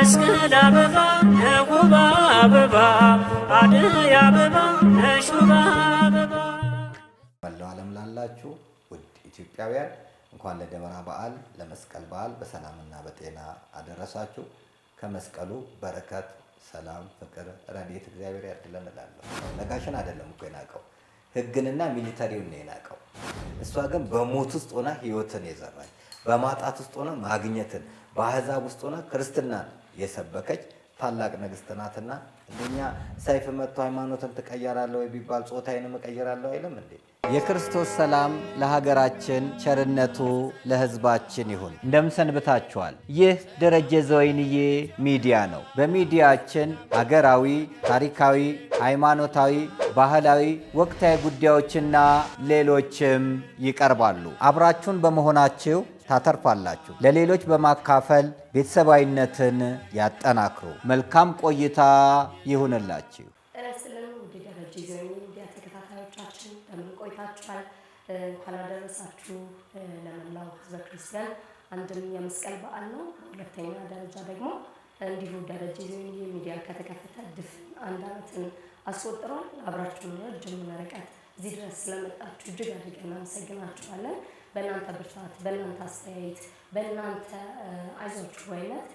መስቀል አበባ ነውባ አበባ አደይ አበባ ነሹባ አበባ። መላው ዓለም ላላችሁ ውድ ኢትዮጵያውያን እንኳን ለደመራ በዓል ለመስቀል በዓል በሰላምና በጤና አደረሳችሁ። ከመስቀሉ በረከት፣ ሰላም፣ ፍቅር፣ ረድኤት እግዚአብሔር ያድለን እላለሁ። ነጋሽን አይደለም እኮ የናቀው ሕግንና ሚሊተሪውን ነው የናቀው። እሷ ግን በሞት ውስጥ ሆና ሕይወትን የዘራች በማጣት ውስጥ ሆና ማግኘትን በአሕዛብ ውስጥ ሆና ክርስትናን የሰበከች ታላቅ ንግሥት ናትና እንደኛ ሰይፍ መጥቶ ሃይማኖትን ትቀየራለህ ወይ ቢባል ጾታዬንም እቀይራለሁ አይልም እንዴ? የክርስቶስ ሰላም ለሀገራችን ቸርነቱ ለሕዝባችን ይሁን። እንደምን ሰንብታችኋል? ይህ ደረጀ ዘወይንዬ ሚዲያ ነው። በሚዲያችን ሀገራዊ፣ ታሪካዊ፣ ሃይማኖታዊ፣ ባህላዊ፣ ወቅታዊ ጉዳዮችና ሌሎችም ይቀርባሉ። አብራችሁን በመሆናችሁ ታተርፋላችሁ። ለሌሎች በማካፈል ቤተሰባዊነትን ያጠናክሩ። መልካም ቆይታ ይሁንላችሁ። ደረጀ ዘወይንዬ ሚዲያ ተከታታዮቻችን እንደምን ቆይታችኋል? እንኳን አደረሳችሁ ለመላው ሕዝበ ክርስቲያን። አንድም የመስቀል በዓል ነው። ሁለተኛ ደረጃ ደግሞ እንዲሁ ደረጀ ዘወይንዬ ሚዲያ ከተከፈተ ድፍን አንድ ዓመትን አስቆጥሯል። አብራችሁን ረጅም ርቀት እዚህ ድረስ ስለመጣችሁ እጅግ አድርገን እናመሰግናችኋለን። በእናንተ ብርታት፣ በእናንተ አስተያየት፣ በእናንተ አይዟችሁ ባይነት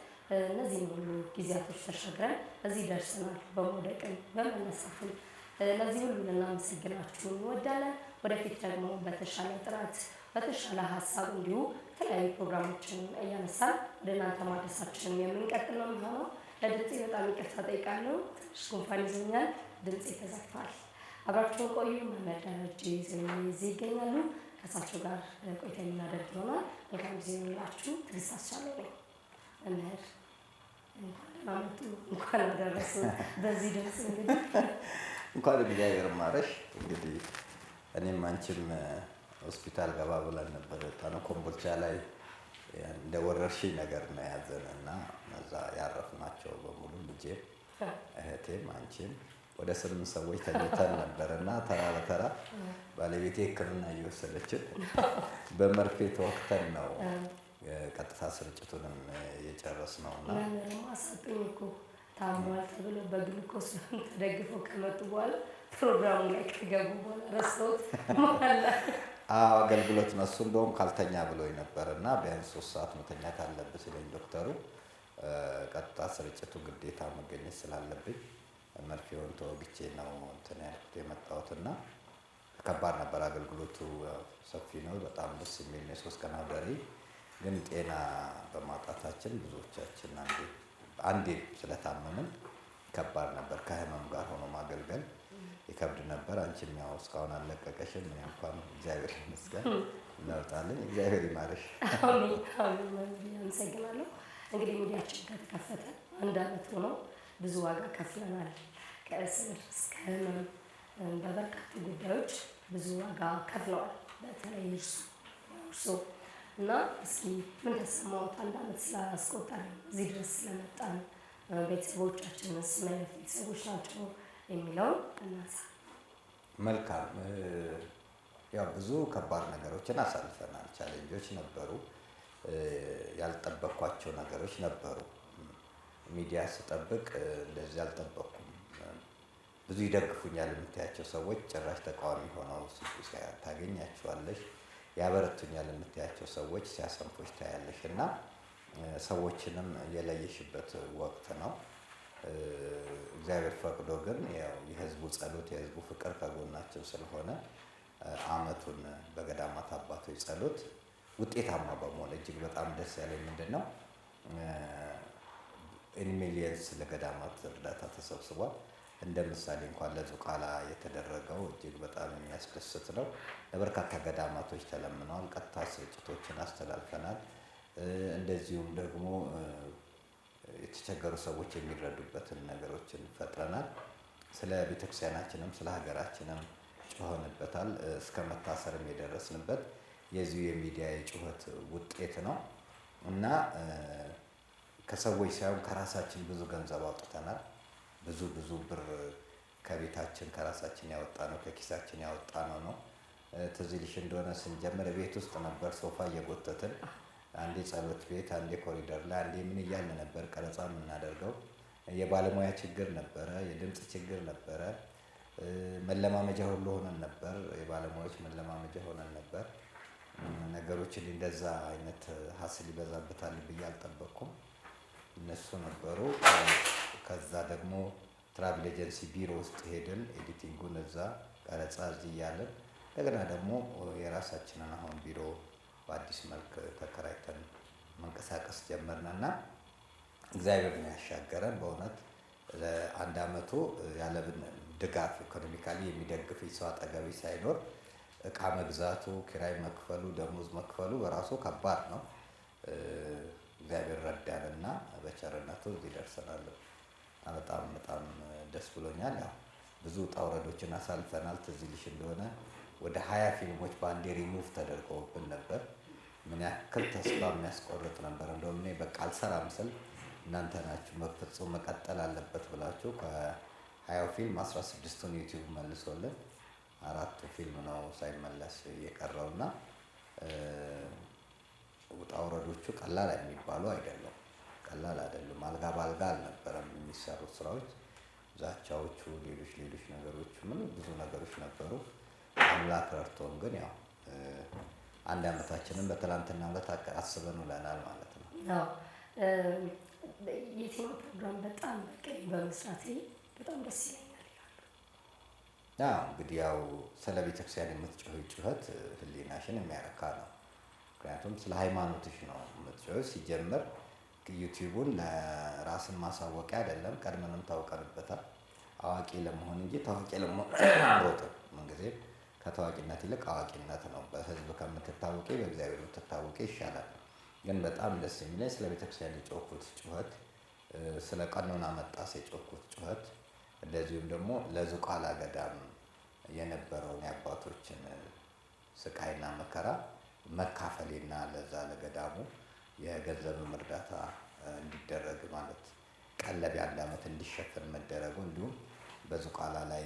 እነዚህን ሁሉ ጊዜያቶች ተሻግረን እዚህ ደርሰናል። በመውደቅም በመነሳትም ለዚህ ሁሉ ልናመሰግናችሁ እንወዳለን። ወደፊት ደግሞ በተሻለ ጥራት በተሻለ ሀሳብ እንዲሁ የተለያዩ ፕሮግራሞችን እያነሳን ወደ እናንተ ማድረሳችንን የምንቀጥል ነው የሚሆነው። ለድምፄ በጣም ይቅርታ ጠይቃለሁ። ትንሽ ጉንፋን ይዞኛል፣ ድምፄ ተዘግቷል። አብራችሁን ቆዩ። መምህር ደረጀ ዘወይንዬ እዚህ ይገኛሉ። ከእሳቸው ጋር ቆይታ የምናደርግ ይሆናል። መልካም ጊዜ ይሁንላችሁ። ትዕግስት አስቻለው ነኝ። መምህር እንኳን ደህና መጡ፣ እንኳን አደረሱ። በዚህ ድምፅ እንግዲህ እንኳን እግዚአብሔር ማረሽ። እንግዲህ እኔም አንቺም ሆስፒታል ገባ ብለን ነበር የወጣነው። ኮምቦልቻ ላይ እንደ ወረርሽኝ ነገር ነው ያዘን እና እዛ ያረፍናቸው በሙሉ ልጄም እህቴም አንቺም ወደ 8 ሰዎች ተኝተን ነበር እና ተራ በተራ ባለቤቴ ሕክምና እየወሰደችን በመርፌ ተወቅተን ነው ቀጥታ ስርጭቱንም የጨረስነው እና አሳጡኝ እኮ ታሟል ተብሎ በግሉኮስ ተደግፈው ከመጡ በኋላ ፕሮግራሙ ላይ ከገቡ በኋላ ረስተውት ማለት አገልግሎት ነው። እሱ እንደውም ካልተኛ ብሎኝ ነበር እና ቢያንስ 3 ሰዓት መተኛት አለብህ ሲለኝ ዶክተሩ ቀጥታ ስርጭቱ ግዴታ መገኘት ስላለብኝ መርፌውን ተወግቼ ነው እንትን ያልኩት የመጣሁትና ከባድ ነበር። አገልግሎቱ ሰፊ ነው። በጣም ደስ የሚል ነው። 3 ቀን አውደሪ ግን ጤና በማጣታችን ብዙዎቻችን አንዴ ስለታመምን ከባድ ነበር። ከህመም ጋር ሆኖ ማገልገል ይከብድ ነበር። አንቺም ያው እስካሁን አልለቀቀሽም። እኔ እንኳን እግዚአብሔር ይመስገን እናውጣለን። እግዚአብሔር ይማርሽ። አሜን አሜን። አመሰግናለሁ። እንግዲህ ሚዲያችን ከተከፈተ 1 ዓመት ሆኖ ብዙ ዋጋ ከፍለናል። ከእስር እስከ ህመም በበርካታ ጉዳዮች ብዙ ዋጋ ከፍለዋል። በተለይ እርሶ እና እስኪ ምን ተሰማዎት? 1 ዓመት ስላስቆጠርን እዚህ ድረስ ስለመጣን ቤተሰቦቻችንስ ምን አይነት ቤተሰቦች ናቸው የሚለውን እናንሳ። መልካም። ያው ብዙ ከባድ ነገሮችን አሳልፈናል። ቻሌንጆች ነበሩ። ያልጠበቅኳቸው ነገሮች ነበሩ። ሚዲያ ስጠብቅ እንደዚህ አልጠበቅኩም። ብዙ ይደግፉኛል የምታያቸው ሰዎች ጭራሽ ተቃዋሚ ሆነው ታገኛቸዋለሽ። ያበረቱኛል የምታያቸው ሰዎች ሲያሰንፎች ታያለሽ እና ሰዎችንም የለየሽበት ወቅት ነው። እግዚአብሔር ፈቅዶ ግን ያው የህዝቡ ጸሎት የህዝቡ ፍቅር ከጎናችን ስለሆነ ዓመቱን በገዳማት አባቶች ጸሎት ውጤታማ በመሆን እጅግ በጣም ደስ ያለኝ ምንድን ነው ሚሊየንስ ለገዳማት እርዳታ ተሰብስቧል። እንደ ምሳሌ እንኳን ለዙቃላ የተደረገው እጅግ በጣም የሚያስደስት ነው። ለበርካታ ገዳማቶች ተለምነዋል። ቀጥታ ስርጭቶችን አስተላልፈናል። እንደዚሁም ደግሞ የተቸገሩ ሰዎች የሚረዱበትን ነገሮችን ፈጥረናል። ስለ ቤተክርስቲያናችንም ስለ ሀገራችንም ጮኸንበታል። እስከ መታሰርም የደረስንበት የዚሁ የሚዲያ የጩኸት ውጤት ነው እና ከሰዎች ሳይሆን ከራሳችን ብዙ ገንዘብ አውጥተናል። ብዙ ብር ከቤታችን ከራሳችን ያወጣነው ከኪሳችን ያወጣነው ነው። ትዝ ይልሽ እንደሆነ ስንጀምር ቤት ውስጥ ነበር ሶፋ እየጎተትን አንዴ ጸሎት ቤት፣ አንዴ ኮሪደር ላይ፣ አንዴ ምን እያለ ነበር ቀረጻ የምናደርገው። የባለሙያ ችግር ነበረ፣ የድምፅ ችግር ነበረ። መለማመጃ ሁሉ ሆነን ነበር፣ የባለሙያዎች መለማመጃ ሆነን ነበር። ነገሮችን እንደዛ አይነት ሀስል ይበዛበታል ብዬ አልጠበቅኩም። እነሱ ነበሩ። ከዛ ደግሞ ትራቭል ኤጀንሲ ቢሮ ውስጥ ሄድን፣ ኤዲቲንጉን እዛ፣ ቀረጻ እዚህ እያለን እንደገና ደግሞ የራሳችንን አሁን ቢሮ በአዲስ መልክ ተከራይተን መንቀሳቀስ ጀመርን እና እግዚአብሔር ነው ያሻገረን። በእውነት ለአንድ አመቱ ያለብን ድጋፍ ኢኮኖሚካሊ የሚደግፍ ሰው አጠገቤ ሳይኖር እቃ መግዛቱ፣ ኪራይ መክፈሉ፣ ደሞዝ መክፈሉ በራሱ ከባድ ነው። እግዚአብሔር ረዳንና በቸርነቱ እዚህ ደርሰናል። በጣም በጣም ደስ ብሎኛል። ያው ብዙ ውጣ ውረዶችን አሳልፈናል። ትዝ ይልሽ እንደሆነ ወደ 20 ፊልሞች በአንዴ ሪሙቭ ተደርገውብን ነበር። ምን ያክል ተስፋ የሚያስቆርጥ ነበር። እንደውም እኔ በቃ አልሰራም ስል እናንተ ናችሁ በፍጹም መቀጠል አለበት ብላችሁ ከ20 ፊልም 16ቱን ዩቲዩብ መልሶልን 4ቱ ፊልም ነው ሳይመለስ የቀረውና ውጣ ውረዶቹ ቀላል የሚባሉ አይደለም። ቀላል አይደለም። አልጋ ባልጋ አልነበረም የሚሰሩት ስራዎች። ዛቻዎቹ፣ ሌሎች ነገሮች ምን ብዙ ነገሮች ነበሩ። አምላክ ረድቶን ግን ያው አንድ አመታችንን በትላንትና ዕለት አስበን ውለናል ማለት ነው። አዎ የትኛው ፕሮግራም በጣም በቀኝ በመስራቴ በጣም ደስ ይለኛል ይላሉ። እንግዲህ ያው ስለ ቤተክርስቲያን የምትጮህ ጩኸት ህሊናሽን የሚያረካ ነው። ምክንያቱም ስለ ሃይማኖትሽ ነው የምትጮህ። ሲጀምር ዩቲዩቡን ለራስን ማሳወቂያ አይደለም፣ ቀድመንም ታውቀንበታል። አዋቂ ለመሆን እንጂ ታዋቂ ለመሆን አንሮጥም። ምንጊዜም ከታዋቂነት ይልቅ አዋቂነት ነው። በህዝብ ከምትታወቂ በእግዚአብሔር ብትታወቂ ይሻላል። ግን በጣም ደስ የሚለኝ ስለ ቤተክርስቲያን የጮኩት ጩኸት፣ ስለ ቀኖና መጣስ የጮኩት ጩኸት፣ እንደዚሁም ደግሞ ለዝቋላ ገዳም የነበረውን የአባቶችን ስቃይና መከራ መካፈሌና ለዛ ለገዳሙ የገንዘብም እርዳታ እንዲደረግ ማለት ቀለብ የአንድ አመት እንዲሸፈን መደረጉ፣ እንዲሁም በዝቋላ ላይ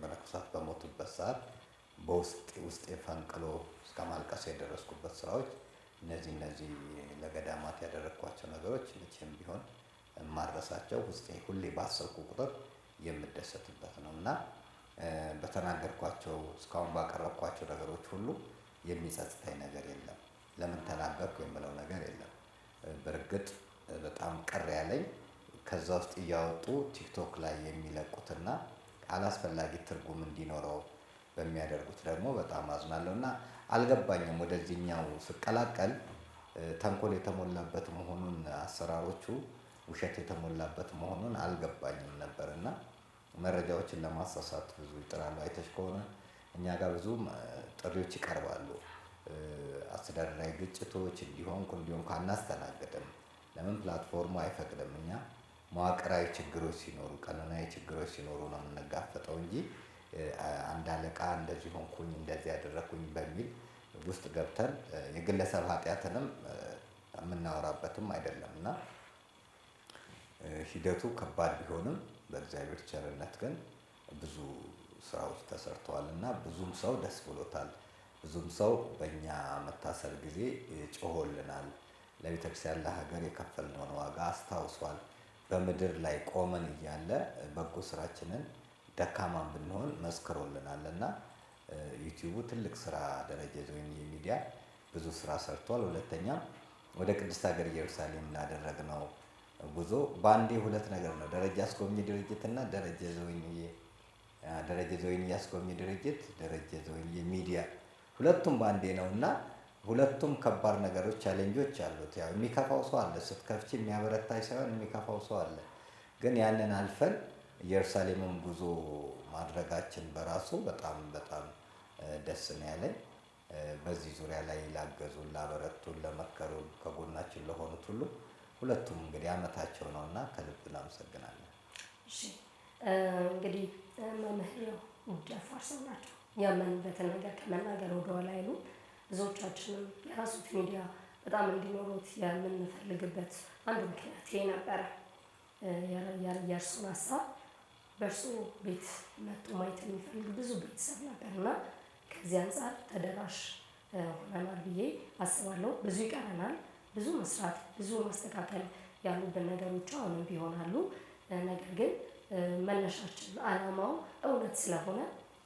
መነኮሳት በሞቱበት ሰዓት ውስጤ ፈንቅሎ እስከ ማልቀስ የደረስኩበት ስራዎች እነዚህ ለገዳማት ያደረግኳቸው ነገሮች መቼም ቢሆን የማረሳቸው ውስጤ ሁሌ ባሰብኩ ቁጥር የምደሰትበት ነው እና በተናገርኳቸው እስካሁን ባቀረብኳቸው ነገሮች ሁሉ የሚጸጽተኝ ነገር የለም። ለምን ተናገርኩ የምለው ነገር የለም። በእርግጥ በጣም ቅር ያለኝ ከዛ ውስጥ እያወጡ ቲክቶክ ላይ የሚለቁትና አላስፈላጊ ትርጉም እንዲኖረው በሚያደርጉት ደግሞ በጣም አዝናለሁ እና አልገባኝም። ወደዚህኛው ስቀላቀል ተንኮል የተሞላበት መሆኑን፣ አሰራሮቹ ውሸት የተሞላበት መሆኑን አልገባኝም ነበር እና መረጃዎችን ለማሳሳት ብዙ ይጥራሉ። አይተሽ ከሆነ እኛ ጋር ብዙ ጥሪዎች ይቀርባሉ። አስተዳደራዊ ግጭቶች እንዲሆን አናስተናግድም። ለምን ፕላትፎርሙ አይፈቅድም። እኛ መዋቅራዊ ችግሮች ሲኖሩ፣ ቀኖናዊ ችግሮች ሲኖሩ ነው የምንጋፈጠው እንጂ አንድ አለቃ እንደዚህ ሆንኩኝ እንደዚህ ያደረኩኝ በሚል ውስጥ ገብተን የግለሰብ ኃጢአትንም የምናወራበትም አይደለም እና ሂደቱ ከባድ ቢሆንም በእግዚአብሔር ቸርነት ግን ብዙ ስራዎች ተሰርተዋል እና ብዙም ሰው ደስ ብሎታል። ብዙም ሰው በእኛ መታሰር ጊዜ ጮሆልናል። ለቤተክርስቲያን ለሀገር የከፈልነውን ዋጋ አስታውሷል። በምድር ላይ ቆመን እያለ በጎ ስራችንን ደካማን ብንሆን መስክሮልናል እና ዩቲዩቡ ትልቅ ስራ ደረጀ ዘወይንዬ ሚዲያ ብዙ ስራ ሰርቷል። ሁለተኛም ወደ ቅድስት ሀገር ኢየሩሳሌም ላደረግነው ጉዞ በአንዴ ሁለት ነገር ነው። ደረጀ አስጎብኚ ድርጅት እና ደረጀ ዘወይንዬ አስጎብኚ ድርጅት፣ ደረጀ ዘወይንዬ ሚዲያ ሁለቱም በአንዴ ነው እና ሁለቱም ከባድ ነገሮች ቻሌንጆች አሉት። ያው የሚከፋው ሰው አለ፣ ስትከፍቺ የሚያበረታሽ ሳይሆን የሚከፋው ሰው አለ። ግን ያንን አልፈን ኢየሩሳሌምን ጉዞ ማድረጋችን በራሱ በጣም በጣም ደስ ነው ያለኝ። በዚህ ዙሪያ ላይ ላገዙን፣ ላበረቱን፣ ለመከሩን፣ ከጎናችን ለሆኑት ሁሉ ሁለቱም እንግዲህ አመታቸው ነው እና ከልብ እናመሰግናለን። እሺ እንግዲህ መምህር ደፋር ሰው ናቸው። ያመኑበትን ነገር ከመናገር ወደኋላ አይሉ። ብዙዎቻችንም የራሱት ሚዲያ በጣም እንዲኖሩት የምንፈልግበት አንዱ ምክንያት ይሄ ነበረ። የእርሱን ሀሳብ በእርሱ ቤት መጥቶ ማየት የሚፈልግ ብዙ ቤተሰብ ነበር እና ከዚህ አንጻር ተደራሽ ሆነናል ብዬ አስባለሁ። ብዙ ይቀረናል፣ ብዙ መስራት፣ ብዙ ማስተካከል ያሉብን ነገሮች አሁንም ቢሆናሉ። ነገር ግን መነሻችን ዓላማው እውነት ስለሆነ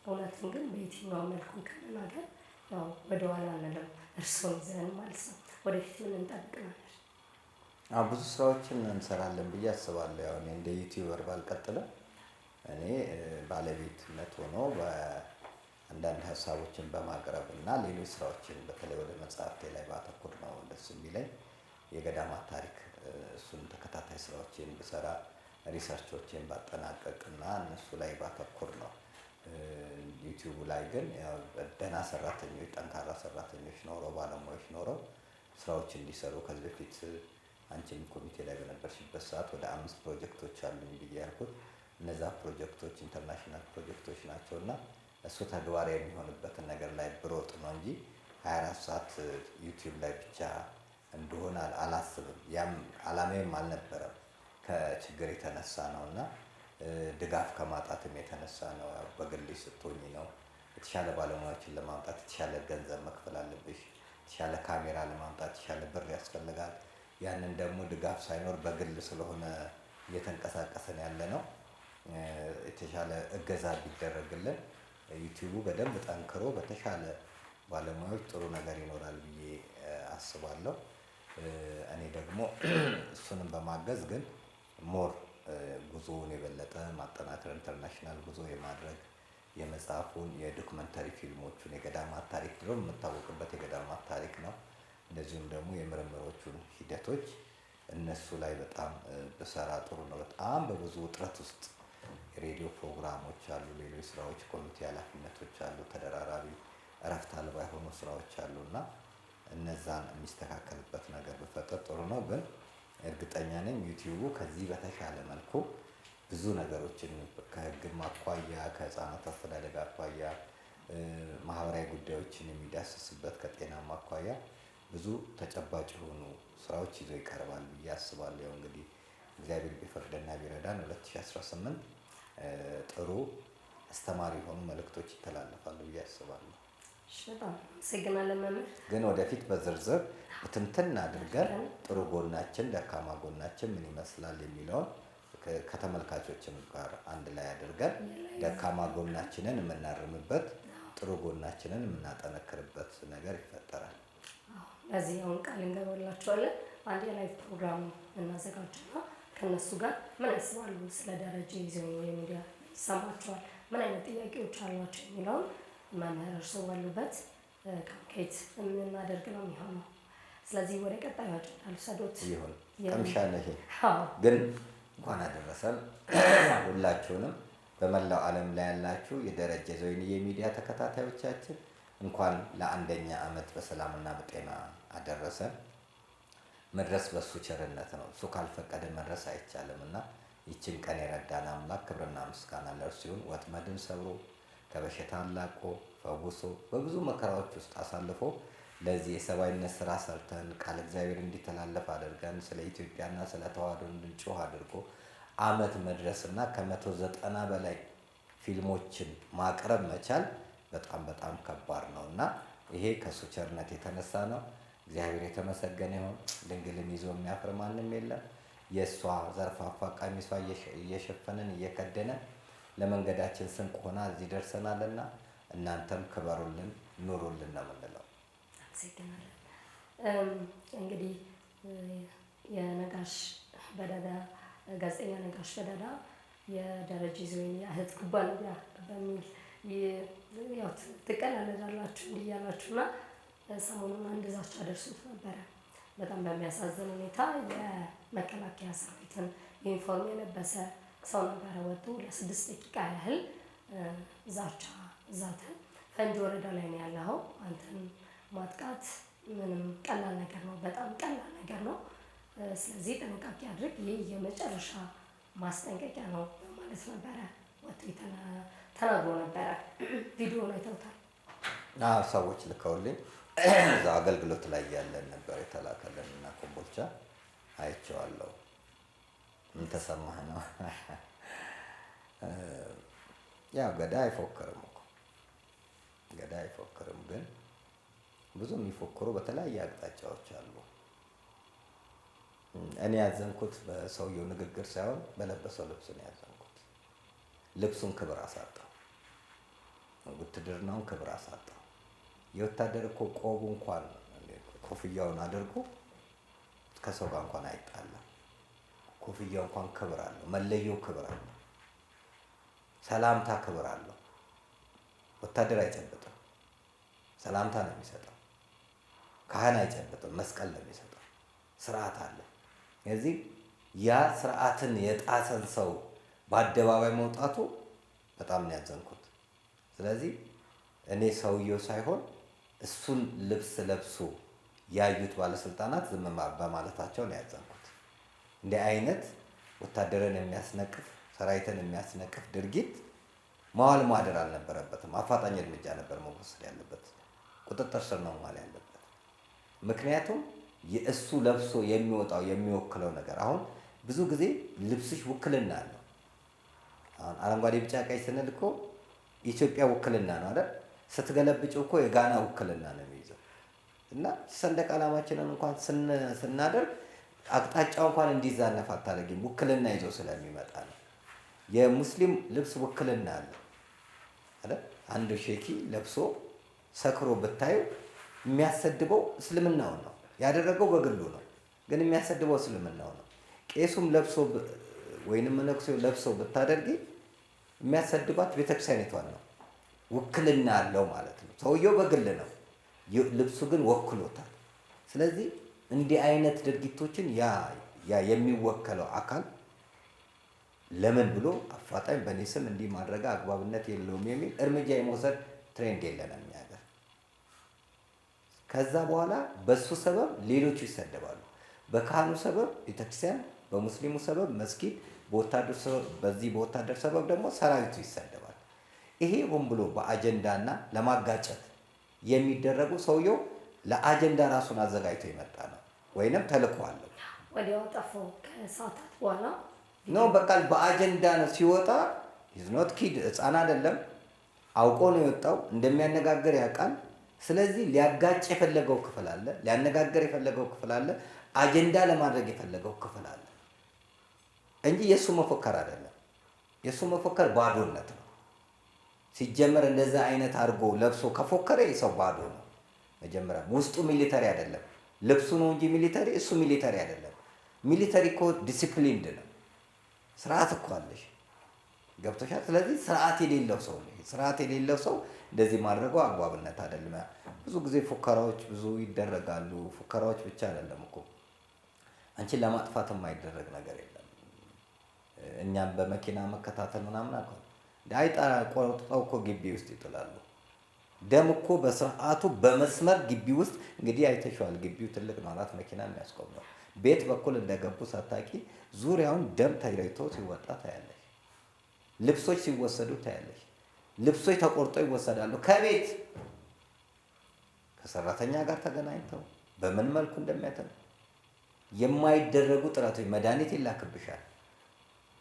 እውነትን ግን በየትኛው መልኩ ከመናገር ያው ወደኋላ አንልም። እርስዎን ይዘን ማለት ነው። ወደፊት ምን እንጠብቅናለን? ብዙ ስራዎችን እንሰራለን ብዬ አስባለሁ። ያው እኔ እንደ ዩቲዩበር ባልቀጥልም እኔ ባለቤትነት ሆኖ በአንዳንድ ሀሳቦችን በማቅረብ እና ሌሎች ስራዎችን በተለይ ወደ መጽሐፍቴ ላይ ባተኩር ነው ደስ የሚለኝ። የገዳማት ታሪክ እሱን ተከታታይ ስራዎችን ብሰራ ሪሰርቾችን ባጠናቀቅ እና እነሱ ላይ ባተኩር ነው። ዩቲዩብ ላይ ግን ያው ደህና ሰራተኞች፣ ጠንካራ ሰራተኞች ኖረው ባለሙያዎች ኖረው ስራዎች እንዲሰሩ ከዚህ በፊት አንቺም ኮሚቴ ላይ በነበርሽበት ሰዓት ወደ 5 ፕሮጀክቶች አሉኝ ብዬ ያልኩት እነዛ ፕሮጀክቶች ኢንተርናሽናል ፕሮጀክቶች ናቸው እና እሱ ተግባራዊ የሚሆንበትን ነገር ላይ ብሮጥ ነው እንጂ 24 ሰዓት ዩቲዩብ ላይ ብቻ እንደሆነ አላስብም። ያም አላማዬም አልነበረም። ከችግር የተነሳ ነው እና ድጋፍ ከማጣትም የተነሳ ነው። በግልሽ ስትሆኚ ነው የተሻለ ባለሙያዎችን ለማምጣት የተሻለ ገንዘብ መክፈል አለብሽ። የተሻለ ካሜራ ለማምጣት የተሻለ ብር ያስፈልጋል። ያንን ደግሞ ድጋፍ ሳይኖር በግል ስለሆነ እየተንቀሳቀሰን ያለነው የተሻለ እገዛ ቢደረግልን ዩቲዩቡ በደንብ ጠንክሮ በተሻለ ባለሙያዎች ጥሩ ነገር ይኖራል ብዬ አስባለሁ። እኔ ደግሞ እሱንም በማገዝ ግን ሞር ጉዞውን የበለጠ ማጠናከር ኢንተርናሽናል ጉዞ የማድረግ የመጽሐፉን የዶክመንተሪ ፊልሞቹን የገዳማት ታሪክ ድሮ የምታወቅበት የገዳማት ታሪክ ነው። እንደዚሁም ደግሞ የምርምሮቹን ሂደቶች እነሱ ላይ በጣም ብሰራ ጥሩ ነው። በጣም በብዙ ውጥረት ውስጥ የሬዲዮ ፕሮግራሞች አሉ፣ ሌሎች ስራዎች፣ ኮሚቴ ኃላፊነቶች አሉ፣ ተደራራቢ እረፍት አልባ የሆኑ ስራዎች አሉ እና እነዛን የሚስተካከልበት ነገር ብፈጠር ጥሩ ነው። ግን እርግጠኛ ነኝ ዩቲዩቡ ከዚህ በተሻለ መልኩ ብዙ ነገሮችን ከህግም አኳያ ከህፃናት አስተዳደግ አኳያ ማህበራዊ ጉዳዮችን የሚዳስስበት ከጤናም አኳያ ብዙ ተጨባጭ የሆኑ ስራዎች ይዞ ይቀርባል ብዬ አስባለሁ። ያው እንግዲህ እግዚአብሔር ቢፈቅድና ቢረዳን 2018 ጥሩ አስተማሪ የሆኑ መልእክቶች ይተላለፋሉ ብዬ አስባለሁ። በጣም አመሰግናለን መምህር። ግን ወደፊት በዝርዝር ብትንትን አድርገን ጥሩ ጎናችን፣ ደካማ ጎናችን ምን ይመስላል የሚለውን ከተመልካቾችም ጋር አንድ ላይ አድርገን ደካማ ጎናችንን የምናርምበት፣ ጥሩ ጎናችንን የምናጠነክርበት ነገር ይፈጠራል። ለዚህ አሁን ቃል እንገባላችኋለን። አንድ የላይቭ ፕሮግራም እናዘጋጅና ከነሱ ጋር ምን ያስባሉ ስለ ደረጀ ይዘው የሚዲያ ይሰማቸዋል፣ ምን አይነት ጥያቄዎች አሏቸው የሚለውን መምህር እርስዎ ባሉበት ካምኬት የምናደርግ ነው የሚሆነው። ስለዚህ ወደ ቀጣዩ አጀንዳ ልውሰዶት። ይሁን ቀምሻ ነው ይሄ። ግን እንኳን አደረሰን ሁላችሁንም በመላው ዓለም ላይ ያላችሁ የደረጀ ዘወይንዬ ሚዲያ ተከታታዮቻችን እንኳን ለ1ኛ ዓመት በሰላምና በጤና አደረሰን። መድረስ በሱ ቸርነት ነው። እሱ ካልፈቀደ መድረስ አይቻልም እና ይችን ቀን የረዳን አምላክ ክብርና ምስጋና ለእርሱ ይሁን። ወጥመድን ሰብሮ ከበሽታ አላቆ ፈውሶ በብዙ መከራዎች ውስጥ አሳልፎ ለዚህ የሰብአዊነት ስራ ሰርተን ቃል እግዚአብሔር እንዲተላለፍ አድርገን ስለ ኢትዮጵያና ስለ ተዋህዶ እንድንጮህ አድርጎ ዓመት መድረስና ከ190 በላይ ፊልሞችን ማቅረብ መቻል በጣም በጣም ከባድ ነው እና ይሄ ከሱ ቸርነት የተነሳ ነው። እግዚአብሔር የተመሰገነ ይሁን። ድንግልን ይዞ የሚያፍር ማንም የለም። የእሷ ዘርፋፋ ቀሚሷ እየሸፈንን እየከደነን ለመንገዳችን ስንቅ ሆና እዚህ ደርሰናልና እናንተም ክበሩልን፣ ኑሩልን ነው የምንለው። አመሰግናለን። እንግዲህ የነጋሽ በዳዳ ጋዜጠኛ ነጋሽ በዳዳ የደረጀ ዘወይንዬ እህት ኩባንያ በሚል ያው ትቀላለዳላችሁ እንዲህ እያላችሁና ሰሞኑን አንድ ዛቻ ደርሶት ነበረ። በጣም በሚያሳዝን ሁኔታ የመከላከያ ሰራዊትን ዩኒፎርም የለበሰ ሰው ነበረ ወጥቶ ለ6 ደቂቃ ያህል ዛቻ ዛተ። ፈንጂ ወረዳ ላይ ነው ያለኸው፣ አንተን ማጥቃት ምንም ቀላል ነገር ነው፣ በጣም ቀላል ነገር ነው። ስለዚህ ጥንቃቄ አድርግ፣ ይህ የመጨረሻ ማስጠንቀቂያ ነው ማለት ነበረ ወጥቶ ተናግሮ ነበረ። ቪዲዮውን አይተውታል? ሰዎች ልከውልኝ እዛ አገልግሎት ላይ ያለን ነበር የተላከልን እና ኮምቦልቻ አይቼዋለሁ። ምን ተሰማህ ነው? ያው ገዳይ አይፎክርም እኮ ገዳይ አይፎክርም፣ ግን ብዙ የሚፎክሩ በተለያየ አቅጣጫዎች አሉ። እኔ ያዘንኩት በሰውየው ንግግር ሳይሆን በለበሰው ልብስ ነው ያዘንኩት። ልብሱን ክብር አሳጣው፣ ውትድርናውን ክብር አሳጣው። የወታደር እኮ ቆቡ እንኳን ኮፍያውን አድርጎ ከሰው ጋር እንኳን አይጣላም። ኮፍያው እንኳን ክብር አለው፣ መለየው ክብር አለው፣ ሰላምታ ክብር አለው። ወታደር አይጨብጥም፣ ሰላምታ ነው የሚሰጠው። ካህን አይጨብጥም፣ መስቀል ነው የሚሰጠው። ስርዓት አለ። ስለዚህ ያ ስርዓትን የጣሰን ሰው በአደባባይ መውጣቱ በጣም ነው ያዘንኩት። ስለዚህ እኔ ሰውየው ሳይሆን እሱን ልብስ ለብሶ ያዩት ባለስልጣናት ዝም በማለታቸው ነው ያዘንኩት። እንዲህ አይነት ወታደርን የሚያስነቅፍ ሰራዊትን የሚያስነቅፍ ድርጊት መዋል ማደር አልነበረበትም። አፋጣኝ እርምጃ ነበር መወሰድ ያለበት። ቁጥጥር ስር ነው ማለት ያለበት። ምክንያቱም የእሱ ለብሶ የሚወጣው የሚወክለው ነገር አሁን ብዙ ጊዜ ልብስሽ ውክልና አለው። አሁን አረንጓዴ ቢጫ ቀይ ስንል እኮ ኢትዮጵያ ውክልና ነው አይደል? ስትገለብጭው እኮ የጋና ውክልና ነው የሚይዘው። እና ሰንደቅ ዓላማችንን እንኳን ስናደርግ አቅጣጫው እንኳን እንዲዛነፍ አታደርጊም፣ ውክልና ይዞ ስለሚመጣ ነው። የሙስሊም ልብስ ውክልና አለ አይደል? አንዱ ሼኪ ለብሶ ሰክሮ ብታዩ የሚያሰድበው እስልምናውን ነው ያደረገው፣ በግሉ ነው፣ ግን የሚያሰድበው እስልምናው ነው። ቄሱም ለብሶ ወይንም መነኩሴው ለብሶ ብታደርጊ የሚያሰድባት ቤተክርስቲያኒቷን ነው። ውክልና አለው ማለት ነው። ሰውየው በግል ነው፣ ልብሱ ግን ወክሎታል። ስለዚህ እንዲህ አይነት ድርጊቶችን ያ የሚወከለው አካል ለምን ብሎ አፋጣኝ በእኔ ስም እንዲህ ማድረግ አግባብነት የለውም የሚል እርምጃ የመውሰድ ትሬንድ የለንም እኛ ሀገር። ከዛ በኋላ በሱ ሰበብ ሌሎቹ ይሰደባሉ። በካህኑ ሰበብ ቤተክርስቲያን፣ በሙስሊሙ ሰበብ መስጊድ፣ በዚህ በወታደር ሰበብ ደግሞ ሰራዊቱ ይሰደባል። ይሄ ሆን ብሎ በአጀንዳና ለማጋጨት የሚደረጉ ሰውየው ለአጀንዳ ራሱን አዘጋጅቶ የመጣ ነው ወይንም ተልዕኮ አለው። ወዲያው ጠፋው ከሰዓታት በኋላ ነው በቃ በአጀንዳ ነው ሲወጣ። ኢዝ ኖት ኪድ ህፃን አይደለም፣ አውቆ ነው የወጣው። እንደሚያነጋግር ያውቃል። ስለዚህ ሊያጋጭ የፈለገው ክፍል አለ፣ ሊያነጋግር የፈለገው ክፍል አለ፣ አጀንዳ ለማድረግ የፈለገው ክፍል አለ እንጂ የእሱ መፎከር አይደለም። የእሱ መፎከር ባዶነት ነው። ሲጀመር እንደዛ አይነት አድርጎ ለብሶ ከፎከረ የሰው ባዶ ነው። መጀመሪያ ውስጡ ሚሊተሪ አይደለም፣ ልብሱ ነው እንጂ ሚሊተሪ፣ እሱ ሚሊተሪ አይደለም። ሚሊተሪ እኮ ዲሲፕሊንድ ነው፣ ስርዓት እኮ አለሽ። ገብቶሻል? ስለዚህ ስርዓት የሌለው ሰው ነው። ስርዓት የሌለው ሰው እንደዚህ ማድረገው አግባብነት አይደለም። ብዙ ጊዜ ፉከራዎች ብዙ ይደረጋሉ። ፉከራዎች ብቻ አይደለም እኮ አንቺን ለማጥፋት የማይደረግ ነገር የለም። እኛም በመኪና መከታተል ምናምን አልኩ አይጣ ቆርጠው እኮ ግቢ ውስጥ ይጥላሉ። ደም እኮ በስርዓቱ በመስመር ግቢ ውስጥ እንግዲህ አይተሽዋል። ግቢው ትልቅ ነው፣ 4 መኪና የሚያስቆም ነው። ቤት በኩል እንደገቡ ሳታቂ ዙሪያውን ደም ተይረቶ ሲወጣ ታያለሽ። ልብሶች ሲወሰዱ ታያለሽ። ልብሶች ተቆርጦ ይወሰዳሉ ከቤት ከሰራተኛ ጋር ተገናኝተው በምን መልኩ እንደሚያተን የማይደረጉ ጥረቶች። መድኃኒት ይላክብሻል።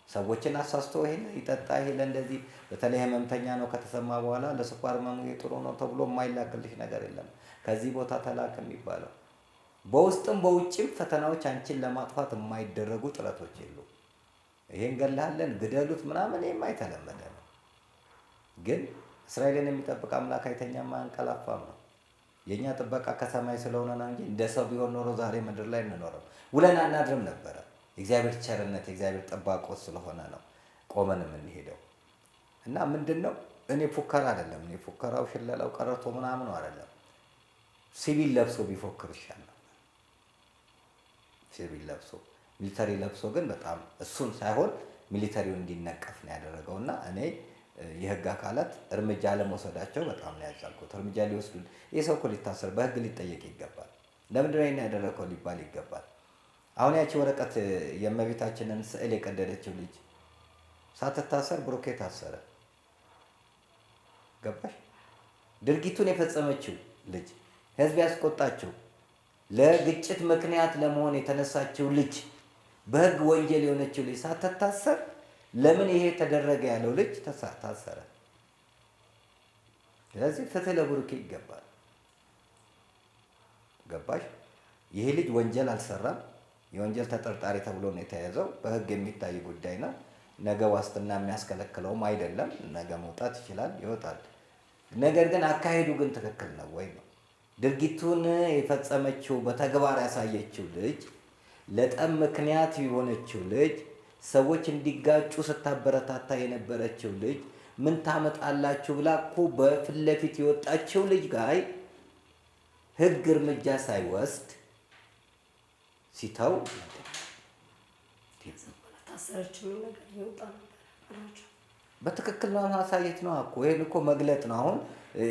ሰዎችን አሳስቶ ይሄን ይጠጣ ይሄ እንደዚህ በተለይ ህመምተኛ ነው ከተሰማ በኋላ ለስኳር ህመሙ ጥሩ ነው ተብሎ የማይላክልሽ ነገር የለም። ከዚህ ቦታ ተላክ የሚባለው በውስጥም በውጭም ፈተናዎች አንቺን ለማጥፋት የማይደረጉ ጥረቶች የሉ። ይሄን ገላለን ግደሉት ምናምን የማይተለመደ ነው። ግን እስራኤልን የሚጠብቅ አምላክ አይተኛም አንቀላፋም ነው። የኛ ጥበቃ ከሰማይ ስለሆነ ነው እንጂ እንደ ሰው ቢሆን ኖሮ ዛሬ ምድር ላይ እንኖረው ውለን አናድርም ነበረ። የእግዚአብሔር ቸርነት የእግዚአብሔር ጥባቆት ስለሆነ ነው ቆመን የምንሄደው። እና ምንድነው እኔ ፉከራ አይደለም፣ እኔ ፉከራው ሽለላው ቀረቶ ምናምን አይደለም። ሲቪል ለብሶ ቢፎክር ይሻላል። ሲቪል ለብሶ ሚሊተሪ ለብሶ ግን በጣም እሱን ሳይሆን ሚሊተሪውን እንዲነቀፍ ነው ያደረገውና እኔ የህግ አካላት እርምጃ ለመውሰዳቸው በጣም ነው ያዛልኩት። እርምጃ ሊወስዱ የሰው እኮ ሊታሰር በህግ ሊጠየቅ ይገባል። ለምንድን ነው ያደረገው ሊባል ይገባል። አሁን ያቺ ወረቀት የእመቤታችንን ስዕል የቀደደችው ልጅ ሳትታሰር ብሩኬ ታሰረ። ገባሽ? ድርጊቱን የፈጸመችው ልጅ ህዝብ ያስቆጣችው ለግጭት ምክንያት ለመሆን የተነሳችው ልጅ በህግ ወንጀል የሆነችው ልጅ ሳትታሰር ለምን ይሄ ተደረገ ያለው ልጅ ታሰረ? ስለዚህ ፍትህ ለብሩኬ ይገባል። ገባሽ? ይሄ ልጅ ወንጀል አልሰራም። የወንጀል ተጠርጣሪ ተብሎ ነው የተያዘው። በህግ የሚታይ ጉዳይ ነው። ነገ ዋስትና የሚያስከለክለውም አይደለም። ነገ መውጣት ይችላል፣ ይወጣል። ነገር ግን አካሄዱ ግን ትክክል ነው ወይ ነው። ድርጊቱን የፈጸመችው በተግባር ያሳየችው ልጅ፣ ለጠብ ምክንያት የሆነችው ልጅ፣ ሰዎች እንዲጋጩ ስታበረታታ የነበረችው ልጅ ምን ታመጣላችሁ ብላ እኮ በፊት ለፊት የወጣችው ልጅ ጋር ህግ እርምጃ ሳይወስድ ሲተው ታሰረች የሚል ነገር እየወጣ ነበር። በትክክል ማሳየት ነው እኮ። ይሄን እኮ መግለጥ ነው። አሁን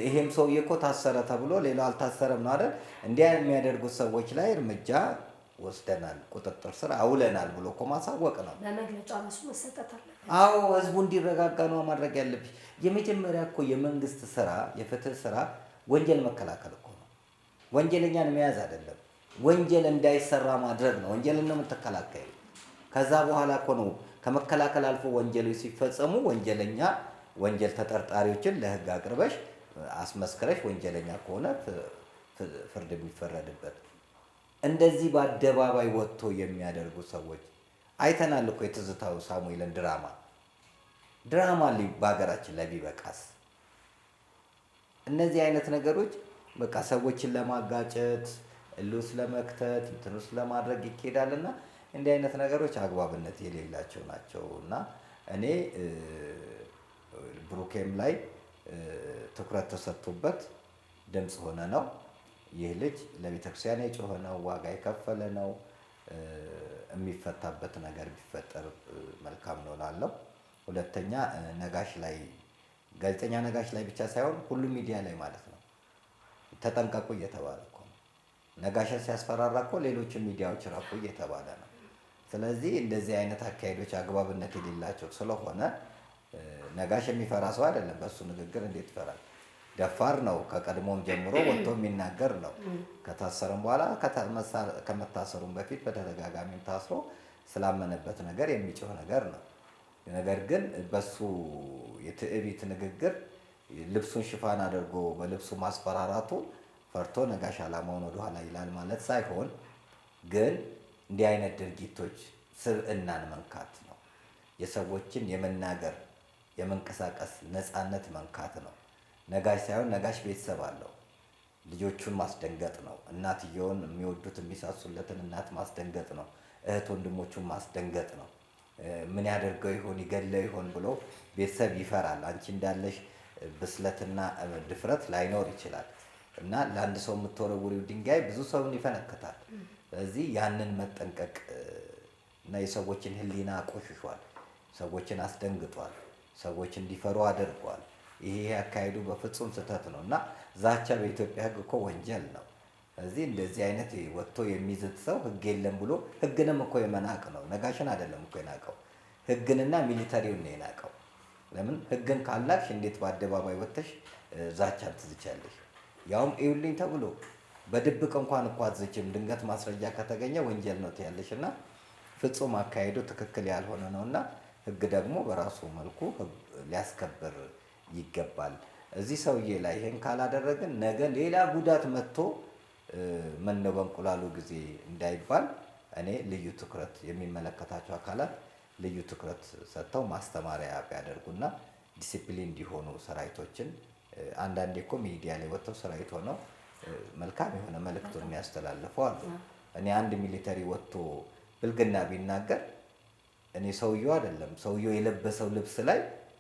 ይሄም ሰውዬ እኮ ታሰረ ተብሎ ሌላው አልታሰረም ነው አይደል? እንዲያ የሚያደርጉት ሰዎች ላይ እርምጃ ወስደናል፣ ቁጥጥር ስር አውለናል ብሎ እኮ ማሳወቅ ነው። በመግለጫ ራሱ መሰጠት አለበት። አዎ ህዝቡ እንዲረጋጋ ነው ማድረግ ያለብሽ። የመጀመሪያ እኮ የመንግስት ስራ፣ የፍትህ ስራ ወንጀል መከላከል እኮ ነው። ወንጀለኛን መያዝ አይደለም፣ ወንጀል እንዳይሰራ ማድረግ ነው። ወንጀልን ነው የምትከላከል። ከዛ በኋላ እኮ ነው ከመከላከል አልፎ ወንጀሎች ሲፈጸሙ ወንጀል ተጠርጣሪዎችን ለህግ አቅርበሽ አስመስክረሽ ወንጀለኛ ከሆነ ፍርድ የሚፈረድበት። እንደዚህ በአደባባይ ወጥቶ የሚያደርጉ ሰዎች አይተናል እኮ። የትዝታው ሳሙኤልን ድራማ በሀገራችን ላይ ቢበቃስ? እነዚህ አይነት ነገሮች በቃ ሰዎችን ለማጋጨት እልውስ ለመክተት እንትኑስ ለማድረግ ይኬዳልና እንዲህ አይነት ነገሮች አግባብነት የሌላቸው ናቸው። እና እኔ ብሩኬም ላይ ትኩረት ተሰጥቶበት ድምፅ ሆነ ነው። ይህ ልጅ ለቤተክርስቲያን የጮኸ ነው፣ ዋጋ የከፈለ ነው። የሚፈታበት ነገር ቢፈጠር መልካም ነው እላለሁ። ሁለተኛ ነጋሽ ላይ ጋዜጠኛ ነጋሽ ላይ ብቻ ሳይሆን ሁሉም ሚዲያ ላይ ማለት ነው ተጠንቀቁ እየተባለ እኮ ነው። ነጋሽን ሲያስፈራራ እኮ ሌሎችም ሚዲያዎች ራቁ እየተባለ ነው። ስለዚህ እንደዚህ አይነት አካሄዶች አግባብነት የሌላቸው ስለሆነ ነጋሽ የሚፈራ ሰው አይደለም። በሱ ንግግር እንዴት ይፈራል? ደፋር ነው። ከቀድሞም ጀምሮ ወጥቶ የሚናገር ነው። ከታሰረም በኋላ ከመታሰሩም በፊት በተደጋጋሚም ታስሮ ስላመነበት ነገር የሚጮህ ነገር ነው። ነገር ግን በሱ የትዕቢት ንግግር ልብሱን ሽፋን አድርጎ በልብሱ ማስፈራራቱ ፈርቶ ነጋሽ ዓላማውን ወደኋላ ይላል ማለት ሳይሆን፣ ግን እንዲህ አይነት ድርጊቶች ስብዕናን መንካት ነው። የሰዎችን የመናገር የመንቀሳቀስ ነፃነት መንካት ነው። ነጋሽ ሳይሆን ነጋሽ ቤተሰብ አለው። ልጆቹን ማስደንገጥ ነው። እናትየውን የሚወዱት የሚሳሱለትን እናት ማስደንገጥ ነው። እህት ወንድሞቹን ማስደንገጥ ነው። ምን ያደርገው ይሆን ይገለው ይሆን ብሎ ቤተሰብ ይፈራል። አንቺ እንዳለሽ ብስለትና ድፍረት ላይኖር ይችላል እና ለአንድ ሰው የምትወረውሪው ድንጋይ ብዙ ሰውን ይፈነክታል። ስለዚህ ያንን መጠንቀቅ እና የሰዎችን ሕሊና አቆሽሿል። ሰዎችን አስደንግጧል። ሰዎች እንዲፈሩ አድርጓል። ይሄ አካሄዱ በፍጹም ስህተት ነው እና ዛቻ በኢትዮጵያ ሕግ እኮ ወንጀል ነው። ስለዚህ እንደዚህ አይነት ወጥቶ የሚዝት ሰው ሕግ የለም ብሎ ሕግንም እኮ የመናቅ ነው። ነጋሽን አይደለም እኮ የናቀው፣ ሕግንና ሚሊተሪውን ነው የናቀው። ለምን ሕግን ካላክሽ እንዴት በአደባባይ ወጥተሽ ዛቻን ትዝቻለሽ? ያውም እዩልኝ ተብሎ በድብቅ እንኳን እኮ አትዝችም። ድንገት ማስረጃ ከተገኘ ወንጀል ነው ትያለሽ እና ፍጹም አካሄዱ ትክክል ያልሆነ ነው እና ሕግ ደግሞ በራሱ መልኩ ሊያስከብር ይገባል። እዚህ ሰውዬ ላይ ይሄን ካላደረግን ነገ ሌላ ጉዳት መጥቶ መነው በእንቁላሉ ጊዜ እንዳይባል እኔ ልዩ ትኩረት የሚመለከታቸው አካላት ልዩ ትኩረት ሰጥተው ማስተማሪያ ቢያደርጉና ዲሲፕሊን እንዲሆኑ ሰራዊቶችን አንዳንዴ እኮ ሚዲያ ላይ ወጥተው ሰራዊት ሆነው መልካም የሆነ መልእክቱን የሚያስተላልፉ አሉ። እኔ አንድ ሚሊተሪ ወጥቶ ብልግና ቢናገር እኔ ሰውየው አይደለም ሰውየው የለበሰው ልብስ ላይ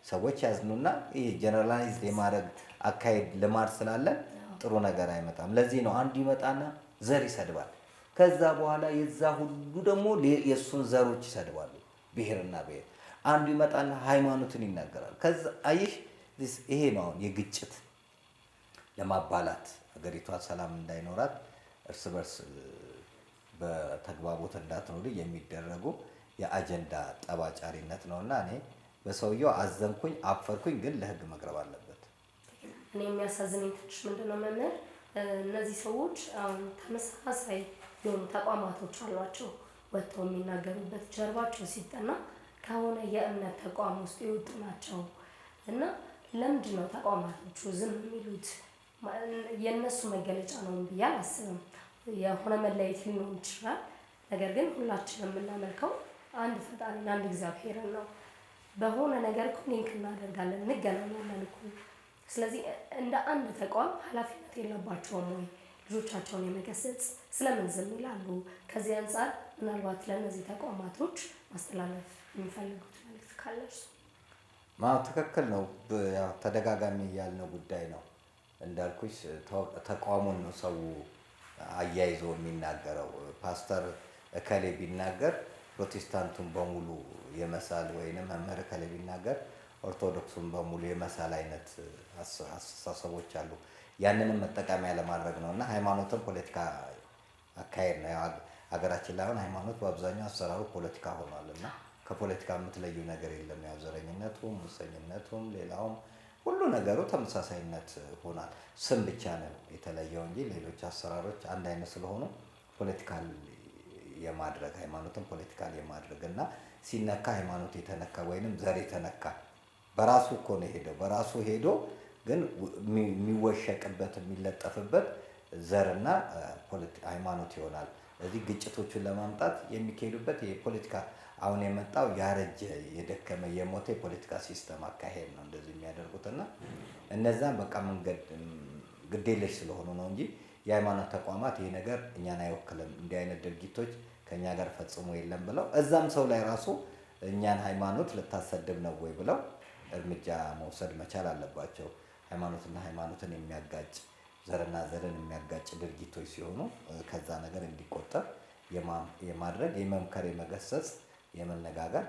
ሰዎች ያዝኑና ይሄ ጀነራላይዝ የማድረግ አካሄድ ልማድ ስላለን ጥሩ ነገር አይመጣም። ለዚህ ነው አንዱ ይመጣና ዘር ይሰድባል። ከዛ በኋላ የዛ ሁሉ ደግሞ የእሱን ዘሮች ይሰድባሉ። ብሔርና ብሔር አንዱ ይመጣና ሃይማኖትን ይናገራል። ከዛ አይሽ ይሄ ነው አሁን የግጭት ለማባላት ሀገሪቷ ሰላም እንዳይኖራት እርስ በርስ በተግባቦት እንዳትኖር የሚደረጉ የአጀንዳ ጠባጫሪነት ነውና እኔ በሰውየው አዘንኩኝ፣ አፈርኩኝ፣ ግን ለህግ መቅረብ አለበት። እኔ የሚያሳዝነኝ ትንሽ ምንድነው መምህር፣ እነዚህ ሰዎች ተመሳሳይ የሆኑ ተቋማቶች አሏቸው ወጥተው የሚናገሩበት ጀርባቸው ሲጠና ከሆነ የእምነት ተቋም ውስጥ የወጡ ናቸው እና ለምንድን ነው ተቋማቶቹ ዝም የሚሉት? የእነሱ መገለጫ ነው ብዬ አላስብም። የሆነ መለያየት ሊኖር ይችላል። ነገር ግን ሁላችንም የምናመልከው አንድ ፈጣሪና አንድ እግዚአብሔርን ነው። በሆነ ነገር እኮ ሊንክ እናደርጋለን፣ እንገናኛለን እኮ። ስለዚህ እንደ አንድ ተቋም ኃላፊነት የለባቸውም ወይ ልጆቻቸውን የመገሰጽ? ስለምን ዝም ይላሉ? ከዚህ አንጻር ምናልባት ለእነዚህ ተቋማቶች ማስተላለፍ የሚፈልጉት መልዕክት ካለ እርሱ። ትክክል ነው። ያው ተደጋጋሚ ያልነው ጉዳይ ነው እንዳልኩሽ፣ ተቋሙን ነው ሰው አያይዞ የሚናገረው። ፓስተር እከሌ ቢናገር ፕሮቴስታንቱን በሙሉ የመሳል ወይንም መምህር እከሌ ቢናገር ኦርቶዶክሱን በሙሉ የመሳል አይነት አስተሳሰቦች አሉ። ያንንም መጠቀሚያ ለማድረግ ነው እና ሃይማኖትን ፖለቲካ አካሄድ ነው። ሀገራችን ላይ አሁን ሃይማኖት በአብዛኛው አሰራሩ ፖለቲካ ሆኗል እና ከፖለቲካ የምትለዩ ነገር የለም። ያው ዘረኝነቱም፣ ሙሰኝነቱም፣ ሌላውም ሁሉ ነገሩ ተመሳሳይነት ሆኗል። ስም ብቻ ነው የተለየው እንጂ ሌሎች አሰራሮች አንድ አይነት ስለሆኑ ፖለቲካል የማድረግ ሃይማኖትን ፖለቲካል የማድረግ እና ሲነካ ሃይማኖት የተነካ ወይንም ዘር የተነካ በራሱ እኮ ነው ሄደው በራሱ ሄዶ ግን የሚወሸቅበት የሚለጠፍበት ዘርና ሃይማኖት ይሆናል። እዚህ ግጭቶቹን ለማምጣት የሚካሄዱበት የፖለቲካ አሁን የመጣው ያረጀ የደከመ የሞተ የፖለቲካ ሲስተም አካሄድ ነው እንደዚህ የሚያደርጉት እና እነዛን በቃ መንገድ ግዴለሽ ስለሆኑ ነው እንጂ የሃይማኖት ተቋማት ይሄ ነገር እኛን አይወክልም፣ እንዲህ አይነት ድርጊቶች ከኛ ጋር ፈጽሞ የለም ብለው እዛም ሰው ላይ ራሱ እኛን ሃይማኖት ልታሰድብ ነው ወይ ብለው እርምጃ መውሰድ መቻል አለባቸው። ሃይማኖትና ሃይማኖትን የሚያጋጭ ዘርና ዘርን የሚያጋጭ ድርጊቶች ሲሆኑ ከዛ ነገር እንዲቆጠብ የማድረግ የመምከር፣ የመገሰጽ፣ የመነጋገር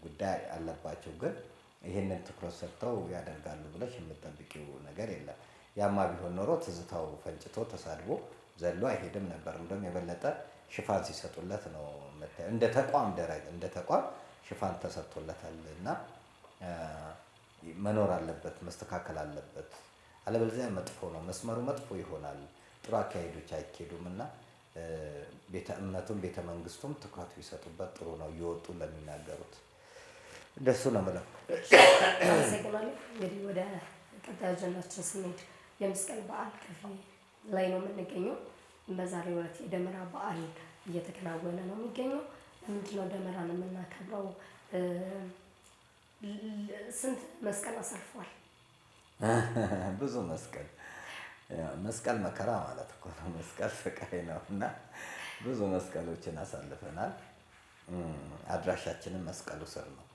ጉዳይ አለባቸው። ግን ይህንን ትኩረት ሰጥተው ያደርጋሉ ብለሽ የምትጠብቂው ነገር የለም። ያማ ቢሆን ኖሮ ትዝታው ፈንጭቶ ተሳድቦ ዘሎ አይሄድም ነበር። እንደውም የበለጠ ሽፋን ሲሰጡለት ነው የምታየው። እንደ ተቋም ሽፋን ተሰጥቶለታል እና መኖር አለበት፣ መስተካከል አለበት። አለበለዚያ መጥፎ ነው፣ መስመሩ መጥፎ ይሆናል። ጥሩ አካሄዶች አይኬዱም እና ቤተ እምነቱም ቤተ መንግስቱም ትኩረት ቢሰጡበት ጥሩ ነው። እየወጡ ለሚናገሩት እንደሱ ነው የምለው። አመሰግናለሁ። እንግዲህ ወደ ቀጣዩ አጀንዳችን ስንሄድ የመስቀል በዓል ክፍል ላይ ነው የምንገኘው። በዛሬው ዕለት የደመራ በዓል እየተከናወነ ነው የሚገኘው። ለምንድን ነው ደመራን የምናከብረው? ስንት መስቀል አሳልፏል? ብዙ መስቀል መከራ ማለት እኮ ነው። መስቀል ስቃይ ነው እና ብዙ መስቀሎችን አሳልፈናል። አድራሻችንም መስቀሉ ስር ነው።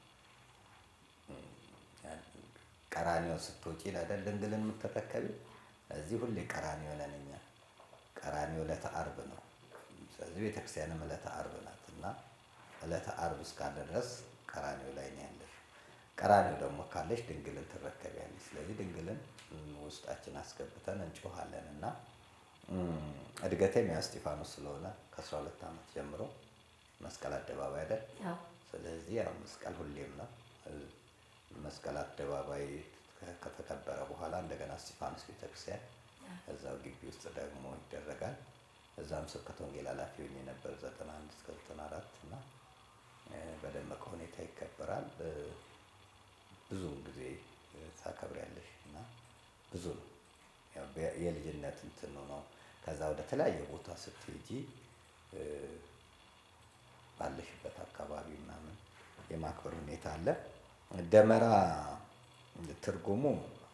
ቀራንዮ ስትወጪ አይደል ድንግልን የምትረከቢው? እዚህ ሁሌ ቀራንዮ ነን እኛ። ቀራንዮ ዕለተ ዓርብ ነው። ስለዚህ ቤተክርስቲያንም ዕለተ ዓርብ ናት እና ዕለተ ዓርብ እስካለ ድረስ ቀራንዮ ላይ ነው ያለሽ። ቀራንዮ ደግሞ ካለሽ ድንግልን ትረከቢያለሽ። ስለዚህ ድንግልን ውስጣችን አስገብተን እንጮሃለን እና እድገቴም ያው እስጢፋኖስ ስለሆነ ከ12 ዓመት ጀምሮ መስቀል አደባባይ አይደል? ስለዚህ ያው መስቀል ሁሌም ነው። መስቀል አደባባይ ከተከበረ በኋላ እንደገና እስጢፋኖስ ቤተክርስቲያን እዛው ግቢ ውስጥ ደግሞ ይደረጋል። እዛም ስብከተ ወንጌል ኃላፊ ሆኜ ነበር 91 እስከ 94 እና በደመቀ ሁኔታ ይከበራል። ብዙውን ጊዜ ታከብሪያለሽ እና ብዙ ነው ያው የልጅነት እንትን ነው። ከዛ ወደ ተለያየ ቦታ ስትሄጂ ባለሽበት አካባቢ ምናምን የማክበር ሁኔታ አለ። ደመራ ትርጉሙ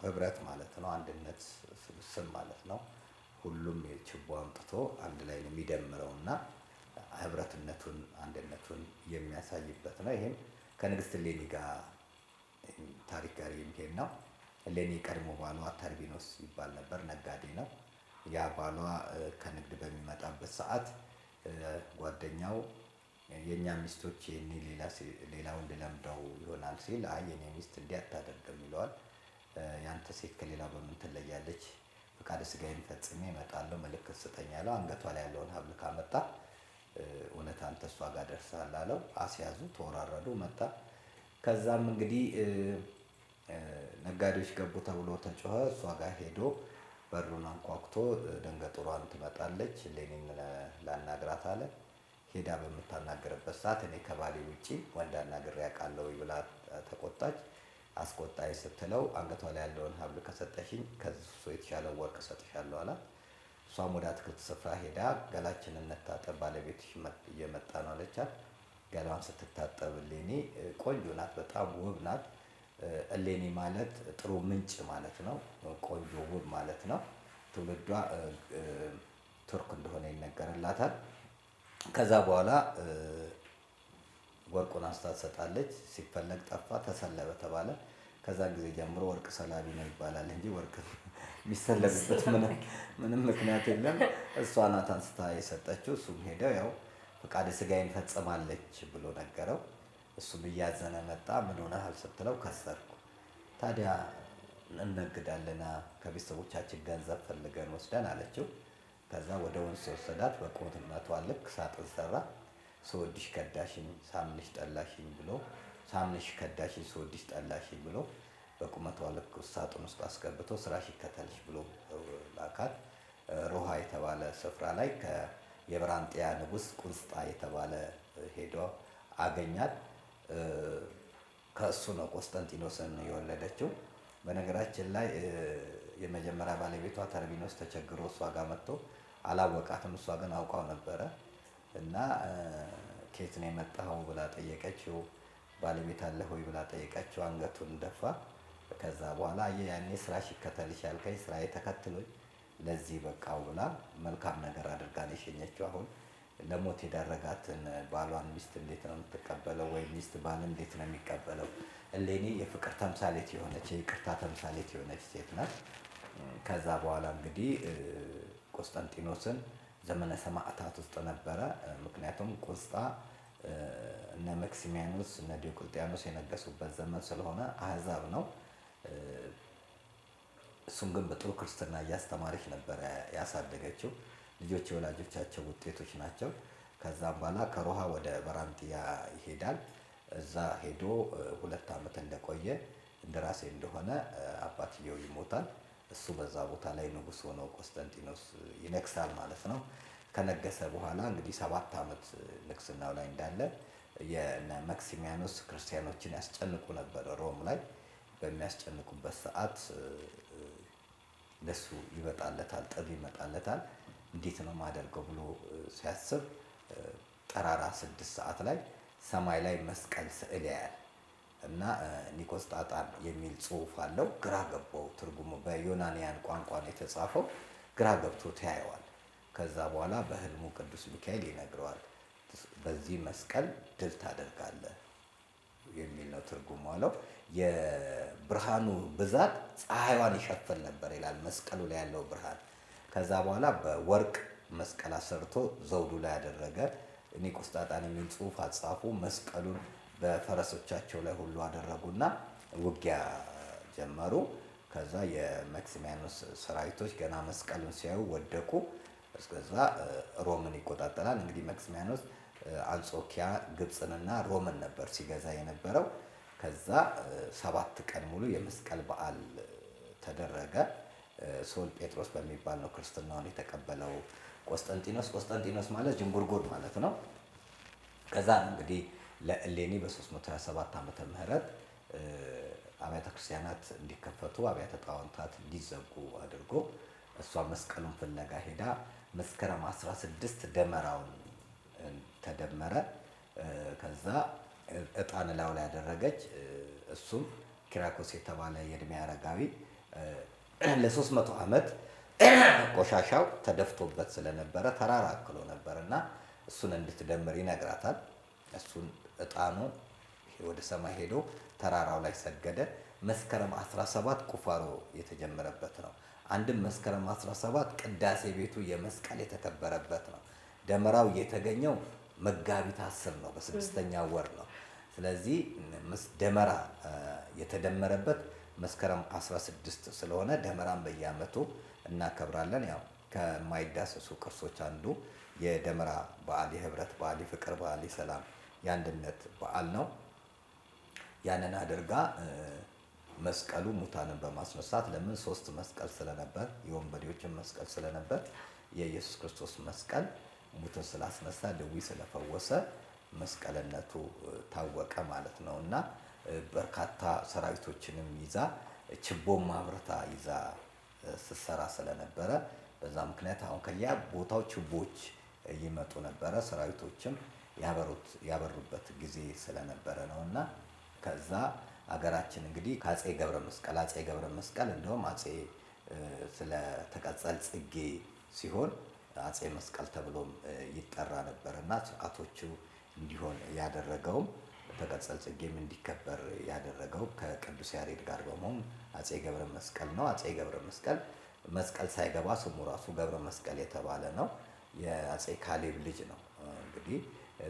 ህብረት ማለት ነው፣ አንድነት፣ ስብስብ ማለት ነው። ሁሉም የችቦ አምጥቶ አንድ ላይ ነው የሚደምረው እና ህብረትነቱን አንድነቱን የሚያሳይበት ነው። ይሄም ከንግስት እሌኒ ጋር ታሪክ ጋር የሚሄድ ነው። እሌኒ ቀድሞ ባሏ ተርቢኖስ ይባል ነበር፣ ነጋዴ ነው። ያ ባሏ ከንግድ በሚመጣበት ሰዓት ጓደኛው የኛ ሚስቶች የኔ ሌላ ወንድ ለምደው ይሆናል ሲል አይ የኔ ሚስት እንዲህ አታደርግም ይለዋል። ያንተ ሴት ከሌላ በምን ትለያለች? ፈቃደ ስጋዬን ፈጽሜ እመጣለሁ፣ ምልክት ስጠኝ አለው። አንገቷ ላይ ያለውን ሀብል ካመጣ እውነት አንተ እሷ ጋር ደርሰሃል አለው። አስያዙ፣ ተወራረዱ፣ መጣ። ከዛም እንግዲህ ነጋዴዎች ገቡ ተብሎ ተጮኸ። እሷ ጋር ሄዶ በሩን አንኳኩቶ ደንገጡሯን ትመጣለች፣ እሌኒን ላናግራት አለ። ሄዳ በምታናገርበት ሰዓት እኔ ከባሌ ውጪ ወንድ አናግሬ አውቃለሁ ብላ ተቆጣች። አስቆጣኝ ስትለው አንገቷ ላይ ያለውን ሀብል ከሰጠሽኝ ከሱ የተሻለ ወርቅ እሰጥሻለሁ አላት። እሷም ወደ አትክልት ስፍራ ሄዳ ገላችንን እንታጠብ ባለቤትሽ እየመጣ ነው አለቻት። ገላዋን ስትታጠብ እሌኒ ቆንጆ ናት፣ በጣም ውብ ናት። እሌኒ ማለት ጥሩ ምንጭ ማለት ነው። ቆንጆ ውብ ማለት ነው። ትውልዷ ቱርክ እንደሆነ ይነገርላታል። ከዛ በኋላ ወርቁን አንስታ ትሰጣለች። ሲፈለግ ጠፋ፣ ተሰለበ ተባለ። ከዛን ጊዜ ጀምሮ ወርቅ ሰላቢ ነው ይባላል እንጂ ወርቅ የሚሰለብበት ምንም ምክንያት የለም። እሷ ናት አንስታ የሰጠችው። እሱም ሄደው ያው ፈቃደ ሥጋዬን ፈጽማለች ብሎ ነገረው። እሱም እያዘነ መጣ። ምን ሆነሃል ስትለው ከሰርኩ። ታዲያ እነግዳለና ከቤተሰቦቻችን ገንዘብ ፈልገን ወስደን አለችው። ከዛ ወደ ወንዝ ወሰዳት። በቁመቷ ልክ ሳጥን ሰራ። ስወድሽ ከዳሽኝ ሳምንሽ ጠላሽኝ ብሎ ሳምንሽ ከዳሽኝ ስወድሽ ጠላሽኝ ብሎ በቁመቷ ልክ ሳጥን ውስጥ አስገብቶ ስራሽ ይከተልሽ ብሎ ላካት። ሮሃ የተባለ ስፍራ ላይ የብራንጥያ ንጉሥ ቁንስጣ የተባለ ሄዶ አገኛት። ከእሱ ነው ቆስጠንጢኖስን የወለደችው። በነገራችን ላይ የመጀመሪያ ባለቤቷ ተርቢኖስ ተቸግሮ እሷ ጋር መጥቶ አላወቃትም። እሷ ግን አውቃው ነበረ እና ከየት ነው የመጣኸው ብላ ጠየቀችው። ባለቤት አለህ ወይ ብላ ጠየቀችው። አንገቱን ደፋ። ከዛ በኋላ ያኔ ስራሽ ይከተልሽ ያልከኝ ስራዬ ተከትሎኝ ለዚህ በቃው ብላ መልካም ነገር አድርጋ ነው የሸኘችው። አሁን ለሞት የዳረጋትን ባሏን ሚስት እንዴት ነው የምትቀበለው? ወይም ሚስት ባል እንዴት ነው የሚቀበለው? እሌኒ የፍቅር ተምሳሌት የሆነች የይቅርታ ተምሳሌት የሆነች ሴት ናት። ከዛ በኋላ እንግዲህ ቆስጠንጢኖስን ዘመነ ሰማዕታት ውስጥ ነበረ። ምክንያቱም ቁስጣ እነ መክሲሚያኖስ እነ ዲዮቅልጥያኖስ የነገሱበት ዘመን ስለሆነ አህዛብ ነው። እሱም ግን በጥሩ ክርስትና እያስተማረች ነበረ ያሳደገችው። ልጆች የወላጆቻቸው ውጤቶች ናቸው። ከዛም በኋላ ከሮሃ ወደ በራንጥያ ይሄዳል። እዛ ሄዶ 2 ዓመት እንደቆየ እንደራሴ እንደሆነ አባትየው ይሞታል። እሱ በዛ ቦታ ላይ ንጉሥ ሆኖ ቆስጠንጢኖስ ይነግሳል ማለት ነው። ከነገሰ በኋላ እንግዲህ 7 ዓመት ንግስናው ላይ እንዳለ የነ መክሲሚያኖስ ክርስቲያኖችን ያስጨንቁ ነበር። ሮም ላይ በሚያስጨንቁበት ሰዓት ለሱ ይመጣለታል፣ ጥሪ ይመጣለታል። እንዴት ነው ማደርገው ብሎ ሲያስብ ጠራራ 6 ሰዓት ላይ ሰማይ ላይ መስቀል ስዕል ያያል እና ኒቆስጣጣን የሚል ጽሑፍ አለው። ግራ ገባው። ትርጉሙ በዮናንያን ቋንቋ ነው የተጻፈው። ግራ ገብቶት ያየዋል። ከዛ በኋላ በህልሙ ቅዱስ ሚካኤል ይነግረዋል። በዚህ መስቀል ድል ታደርጋለህ የሚል ነው ትርጉሙ አለው። የብርሃኑ ብዛት ፀሐይዋን ይሸፍን ነበር ይላል መስቀሉ ላይ ያለው ብርሃን። ከዛ በኋላ በወርቅ መስቀል አሰርቶ ዘውዱ ላይ ያደረገ። ኒቆስጣጣን የሚል ጽሑፍ አጻፉ። መስቀሉን በፈረሶቻቸው ላይ ሁሉ አደረጉና ውጊያ ጀመሩ። ከዛ የመክሲሚያኖስ ሰራዊቶች ገና መስቀሉን ሲያዩ ወደቁ። እስከዛ ሮምን ይቆጣጠራል። እንግዲህ መክሲሚያኖስ አንጾኪያ ግብፅንና ሮምን ነበር ሲገዛ የነበረው። ከዛ 7 ቀን ሙሉ የመስቀል በዓል ተደረገ። ሶል ጴጥሮስ በሚባል ነው ክርስትናውን የተቀበለው ቆስጠንጢኖስ። ቆስጠንጢኖስ ማለት ጅንጉርጉር ማለት ነው። ከዛ እንግዲህ ለእሌኒ በ327 ዓመተ ምህረት አብያተ ክርስቲያናት እንዲከፈቱ አብያተ ጣዖታት እንዲዘጉ አድርጎ እሷ መስቀሉን ፍለጋ ሄዳ መስከረም 16 ደመራውን ተደመረ። ከዛ እጣን ላዩ ላይ ያደረገች። እሱም ኪራኮስ የተባለ የእድሜ አረጋዊ ለ300 ዓመት ቆሻሻው ተደፍቶበት ስለነበረ ተራራ አክሎ ነበር እና እሱን እንድትደምር ይነግራታል። እሱን እጣኑ ወደ ሰማይ ሄዶ ተራራው ላይ ሰገደ። መስከረም 17 ቁፋሮ የተጀመረበት ነው። አንድም መስከረም 17 ቅዳሴ ቤቱ የመስቀል የተከበረበት ነው። ደመራው የተገኘው መጋቢት 10 ነው፣ በ6ኛው ወር ነው። ስለዚህ ደመራ የተደመረበት መስከረም 16 ስለሆነ ደመራን በየዓመቱ እናከብራለን። ያው ከማይዳሰሱ ቅርሶች አንዱ የደመራ በዓል የህብረት በዓል፣ የፍቅር በዓል፣ የሰላም የአንድነት በዓል ነው። ያንን አድርጋ መስቀሉ ሙታንን በማስነሳት ለምን 3 መስቀል ስለነበር የወንበዴዎችን መስቀል ስለነበር የኢየሱስ ክርስቶስ መስቀል ሙትን ስላስነሳ ድዊ ስለፈወሰ መስቀልነቱ ታወቀ ማለት ነው። እና በርካታ ሰራዊቶችንም ይዛ ችቦም አብርታ ይዛ ስትሰራ ስለነበረ በዛ ምክንያት አሁን ከያ ቦታው ችቦች ይመጡ ነበረ። ሰራዊቶችም ያበሩበት ጊዜ ስለነበረ ነው እና ከዛ አገራችን እንግዲህ ከአፄ ገብረ መስቀል እንደውም አፄ ስለ ተቀጸል ጽጌ ሲሆን አፄ መስቀል ተብሎም ይጠራ ነበር እና ስርዓቶቹ እንዲሆን ያደረገውም ተቀጸል ጽጌም እንዲከበር ያደረገው ከቅዱስ ያሬድ ጋር በመሆን አፄ ገብረ መስቀል ነው። አፄ ገብረ መስቀል ሳይገባ ስሙ ራሱ ገብረ መስቀል የተባለ ነው። የአፄ ካሌብ ልጅ ነው። እንግዲህ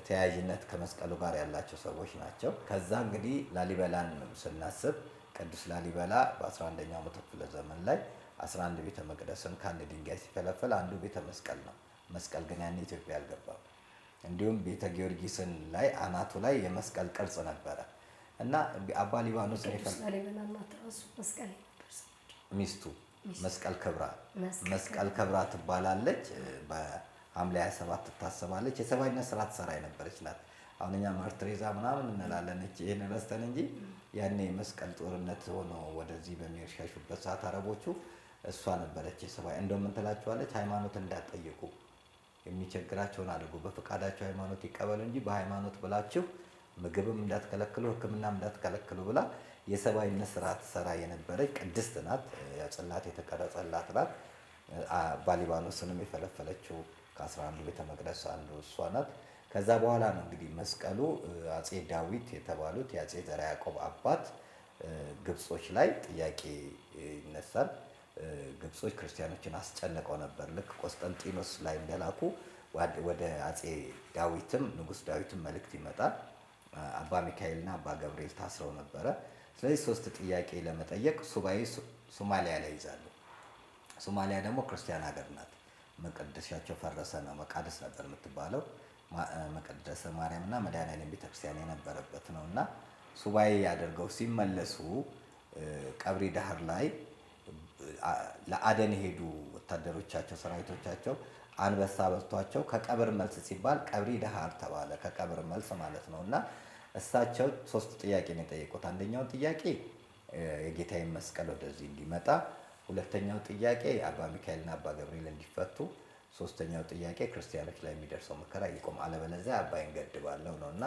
ተያያዥነት ከመስቀሉ ጋር ያላቸው ሰዎች ናቸው። ከዛ እንግዲህ ላሊበላን ስናስብ ቅዱስ ላሊበላ በ11ኛው መቶ ክፍለ ዘመን ላይ 11 ቤተ መቅደስን ከአንድ ድንጋይ ሲፈለፈል አንዱ ቤተ መስቀል ነው። መስቀል ግን ያኔ ኢትዮጵያ አልገባም። እንዲሁም ቤተ ጊዮርጊስን ላይ አናቱ ላይ የመስቀል ቅርጽ ነበረ እና አባ ሊባኖስ ሚስቱ መስቀል ክብራ ትባላለች። በሐምሌ 27 ትታሰባለች። የሰብአዊነት ስራ ትሰራ የነበረች ናት። አሁን እኛ ማር ቴሬዛ ምናምን እንላለን ይህን ረስተን እንጂ ያኔ መስቀል ጦርነት ሆኖ ወደዚህ በሚሸሹበት ሰዓት አረቦቹ እሷ ነበረች የሰብአዊ እንደውም ምን ትላቸዋለች? ሃይማኖት እንዳትጠይቁ የሚቸግራቸውን አድርጉ፣ በፈቃዳቸው ሃይማኖት ይቀበሉ እንጂ በሃይማኖት ብላችሁ ምግብም እንዳትከለክሉ ሕክምናም እንዳትከለክሉ ብላ የሰብአዊነት ስራ ትሰራ የነበረች ቅድስት ናት። ጽላት የተቀረጸላት ናት። አባ ሊባኖስንም የፈለፈለችው ከ11 ቤተ መቅደስ አንዱ እሷ ናት። ከዛ በኋላ ነው እንግዲህ መስቀሉ አፄ ዳዊት የተባሉት የአፄ ዘርዓ ያዕቆብ አባት ግብጾች ላይ ጥያቄ ይነሳል። ግብጾች ክርስቲያኖችን አስጨንቀው ነበር። ልክ ቆስጠንጢኖስ ላይ እንደላኩ ወደ አፄ ዳዊትም ንጉስ ዳዊትም መልእክት ይመጣል። አባ ሚካኤልና አባ ገብርኤል ታስረው ነበረ። ስለዚህ 3 ጥያቄ ለመጠየቅ ሱባኤ ሶማሊያ ላይ ይዛሉ። ሶማሊያ ደግሞ ክርስቲያን ሀገር ናት። መቀደሻቸው ፈረሰ ነው። መቃደስ ነበር የምትባለው። መቀደሰ ማርያም እና መድኃኔዓለም ቤተክርስቲያን የነበረበት ነው እና ሱባኤ ያደርገው ሲመለሱ ቀብሪ ዳህር ላይ ለአደን የሄዱ ወታደሮቻቸው ሰራዊቶቻቸው አንበሳ በልቷቸው ከቀብር መልስ ሲባል ቀብሪ ዳህር ተባለ። ከቀብር መልስ ማለት ነው እና እሳቸው 3 ጥያቄ ነው የጠየቁት። አንደኛው ጥያቄ የጌታዬን መስቀል ወደዚህ እንዲመጣ፣ ሁለተኛው ጥያቄ አባ ሚካኤልና አባ ገብርኤል እንዲፈቱ፣ ሶስተኛው ጥያቄ ክርስቲያኖች ላይ የሚደርሰው መከራ ይቆም፣ አለበለዚያ አባይን ገድባለሁ ነው እና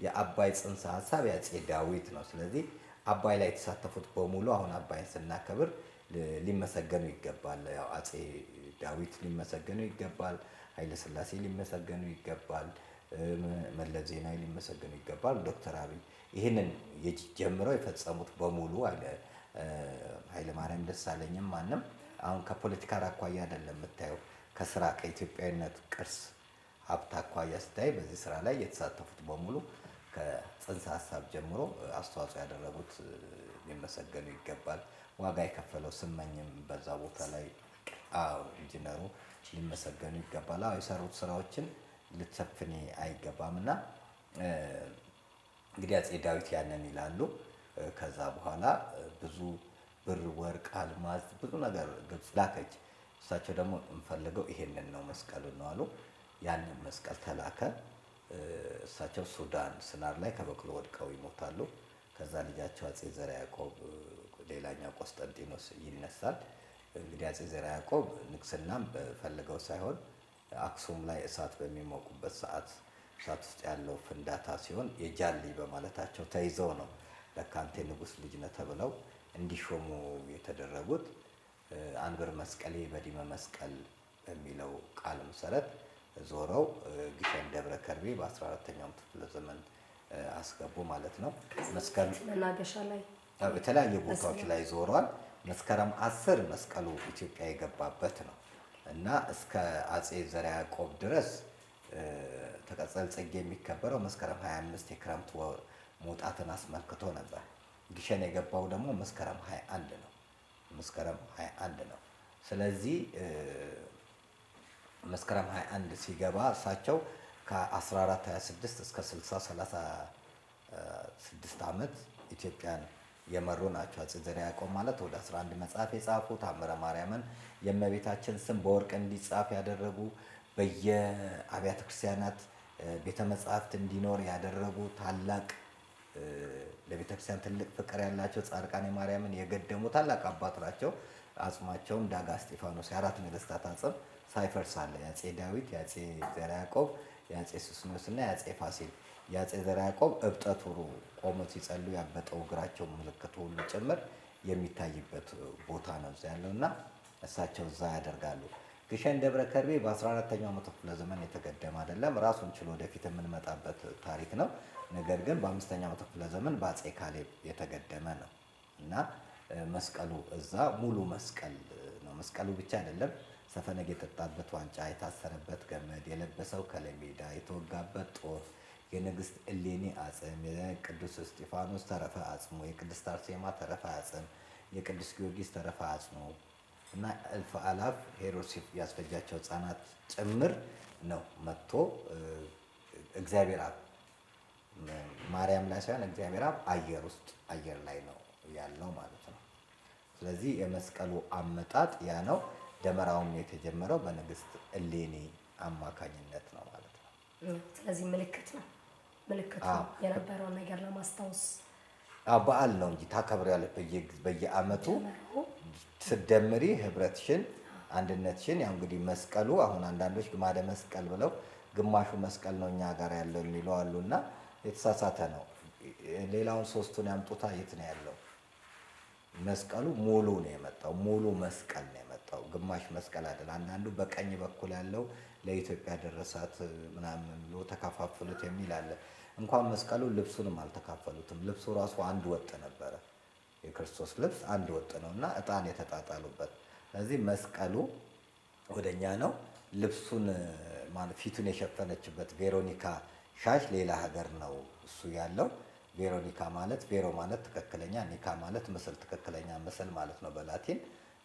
የአባይ ጽንሰ ሀሳብ የአፄ ዳዊት ነው። ስለዚህ አባይ ላይ የተሳተፉት በሙሉ አሁን አባይን ስናከብር ሊመሰገኑ ይገባል። ያው አፄ ዳዊት ሊመሰገኑ ይገባል። ኃይለ ሥላሴ ሊመሰገኑ ይገባል። መለስ ዜናዊ ሊመሰገኑ ይገባል። ዶክተር አብይ ይህንን ጀምረው የፈጸሙት በሙሉ ኃይለ ማርያም ደሳለኝም ማንም አሁን ከፖለቲካ አኳያ አይደለም የምታየው፣ ከስራ ከኢትዮጵያዊነት ቅርስ ሀብት አኳያ ስታይ በዚህ ስራ ላይ የተሳተፉት በሙሉ ከጽንሰ ሀሳብ ጀምሮ አስተዋጽኦ ያደረጉት ሊመሰገኑ ይገባል። ዋጋ የከፈለው ስመኝም በዛ ቦታ ላይ ኢንጂነሩ ሊመሰገኑ ይገባል። የሰሩት ስራዎችን ልትሰፍኔ አይገባም እና እንግዲህ አፄ ዳዊት ያንን ይላሉ። ከዛ በኋላ ብዙ ብር፣ ወርቅ፣ አልማዝ ብዙ ነገር ግብጽ ላከች። እሳቸው ደግሞ እንፈልገው ይሄንን ነው መስቀሉን ነው አሉ። ያንን መስቀል ተላከ። እሳቸው ሱዳን ስናር ላይ ከበቅሎ ወድቀው ይሞታሉ። ከዛ ልጃቸው አፄ ዘርዓ ያዕቆብ ሌላኛው ቆስጠንጢኖስ ይነሳል። እንግዲህ አፄ ዘርዓ ያዕቆብ ንግስናም ፈልገው ሳይሆን አክሱም ላይ እሳት በሚሞቁበት ሰዓት እሳት ውስጥ ያለው ፍንዳታ ሲሆን የጃሊ በማለታቸው ተይዘው ነው ለካ አንተ ንጉስ ልጅ ነህ ተብለው እንዲሾሙ የተደረጉት። አንብር መስቀሌ በዲመ መስቀል በሚለው ቃል መሰረት ዞረው ግሸን ደብረ ከርቤ በ14ኛው ክፍለ ዘመን አስገቡ ማለት ነው። መስቀል መናገሻ ላይ የተለያዩ ቦታዎች ላይ ዞሯል። መስከረም 10 መስቀሉ ኢትዮጵያ የገባበት ነው እና እስከ አፄ ዘርዓ ያዕቆብ ድረስ ተቀጸል ጽጌ የሚከበረው መስከረም 25 የክረምት መውጣትን አስመልክቶ ነበር። ግሸን የገባው ደግሞ መስከረም 21 ነው። መስከረም 21 ነው። ስለዚህ መስከረም 21 ሲገባ እሳቸው ከ1426 እስከ 6036 ዓመት ኢትዮጵያን የመሩ ናቸው። አፄ ዘርዓ ያዕቆብ ማለት ወደ 11 መጽሐፍ የጻፉ፣ ታምረ ማርያምን የእመቤታችን ስም በወርቅ እንዲጻፍ ያደረጉ፣ በየአብያተ ክርስቲያናት ቤተ መጻሕፍት እንዲኖር ያደረጉ ታላቅ ለቤተ ክርስቲያን ትልቅ ፍቅር ያላቸው ጻድቃኔ ማርያምን የገደሙ ታላቅ አባት ናቸው። አጽማቸውም ዳጋ እስጢፋኖስ የአራት ነገስታት አጽም ሳይፈርስ አለ። የአፄ ዳዊት፣ የአፄ ዘርዓ ያዕቆብ፣ የአፄ ሱስንዮስ እና የአፄ ፋሲል። የአፄ ዘርዓ ያዕቆብ እብጠት ሁሉ ቆመው ሲጸልዩ ያበጠው እግራቸው ምልክቱ ሁሉ ጭምር የሚታይበት ቦታ ነው እዛ ያለው እና እሳቸው እዛ ያደርጋሉ። ግሸን ደብረ ከርቤ በ14ኛው መቶ ክፍለ ዘመን የተገደመ አይደለም። ራሱን ችሎ ወደፊት የምንመጣበት ታሪክ ነው። ነገር ግን በ5ኛው መቶ ክፍለ ዘመን በአፄ ካሌብ የተገደመ ነው እና መስቀሉ እዛ ሙሉ መስቀል ነው። መስቀሉ ብቻ አይደለም፣ ሰፈነግ የጠጣበት ዋንጫ፣ የታሰረበት ገመድ፣ የለበሰው ከለሜዳ፣ የተወጋበት ጦር፣ የንግስት እሌኒ አጽም፣ የቅዱስ እስጢፋኖስ ተረፈ አጽሙ፣ የቅድስት አርሴማ ተረፈ አጽም፣ የቅዱስ ጊዮርጊስ ተረፈ አጽሙ እና እልፍ አላፍ ሄሮድስ ያስፈጃቸው ህጻናት ጭምር ነው መጥቶ እግዚአብሔር አብ ማርያም ላይ ሳይሆን እግዚአብሔር አብ አየር ላይ ነው ያለው ማለት ነው። ስለዚህ የመስቀሉ አመጣጥ ያ ነው። ደመራውም የተጀመረው በንግስት እሌኒ አማካኝነት ነው ማለት ነው። ስለዚህ ምልክቱ የነበረውን ነገር ለማስታወስ በዓል ነው እንጂ ታከብሪያለሽ በየአመቱ ስትደምሪ ህብረትሽን፣ አንድነትሽን። ያው እንግዲህ መስቀሉ አሁን አንዳንዶች ግማደ መስቀል ብለው ግማሹ መስቀል ነው እኛ ጋር ያለው የሚለው አሉና የተሳሳተ ነው። ሌላውን ሶስቱን ያምጡታ የት ነው ያለው? መስቀሉ ሙሉ ነው የመጣው። ሙሉ መስቀል ነው የመጣው፣ ግማሽ መስቀል አይደል። አንዳንዱ በቀኝ በኩል ያለው ለኢትዮጵያ ደረሳት ምናምን ብሎ ተከፋፈሉት የሚል አለ። እንኳን መስቀሉ ልብሱንም አልተካፈሉትም። ልብሱ ራሱ አንድ ወጥ ነበረ። የክርስቶስ ልብስ አንድ ወጥ ነው እና እጣን የተጣጣሉበት። ስለዚህ መስቀሉ ወደኛ ነው። ልብሱን ፊቱን የሸፈነችበት ቬሮኒካ ሻሽ ሌላ ሀገር ነው እሱ ያለው። ቬሮኒካ ማለት ቬሮ ማለት ትክክለኛ፣ ኒካ ማለት ምስል፣ ትክክለኛ ምስል ማለት ነው በላቲን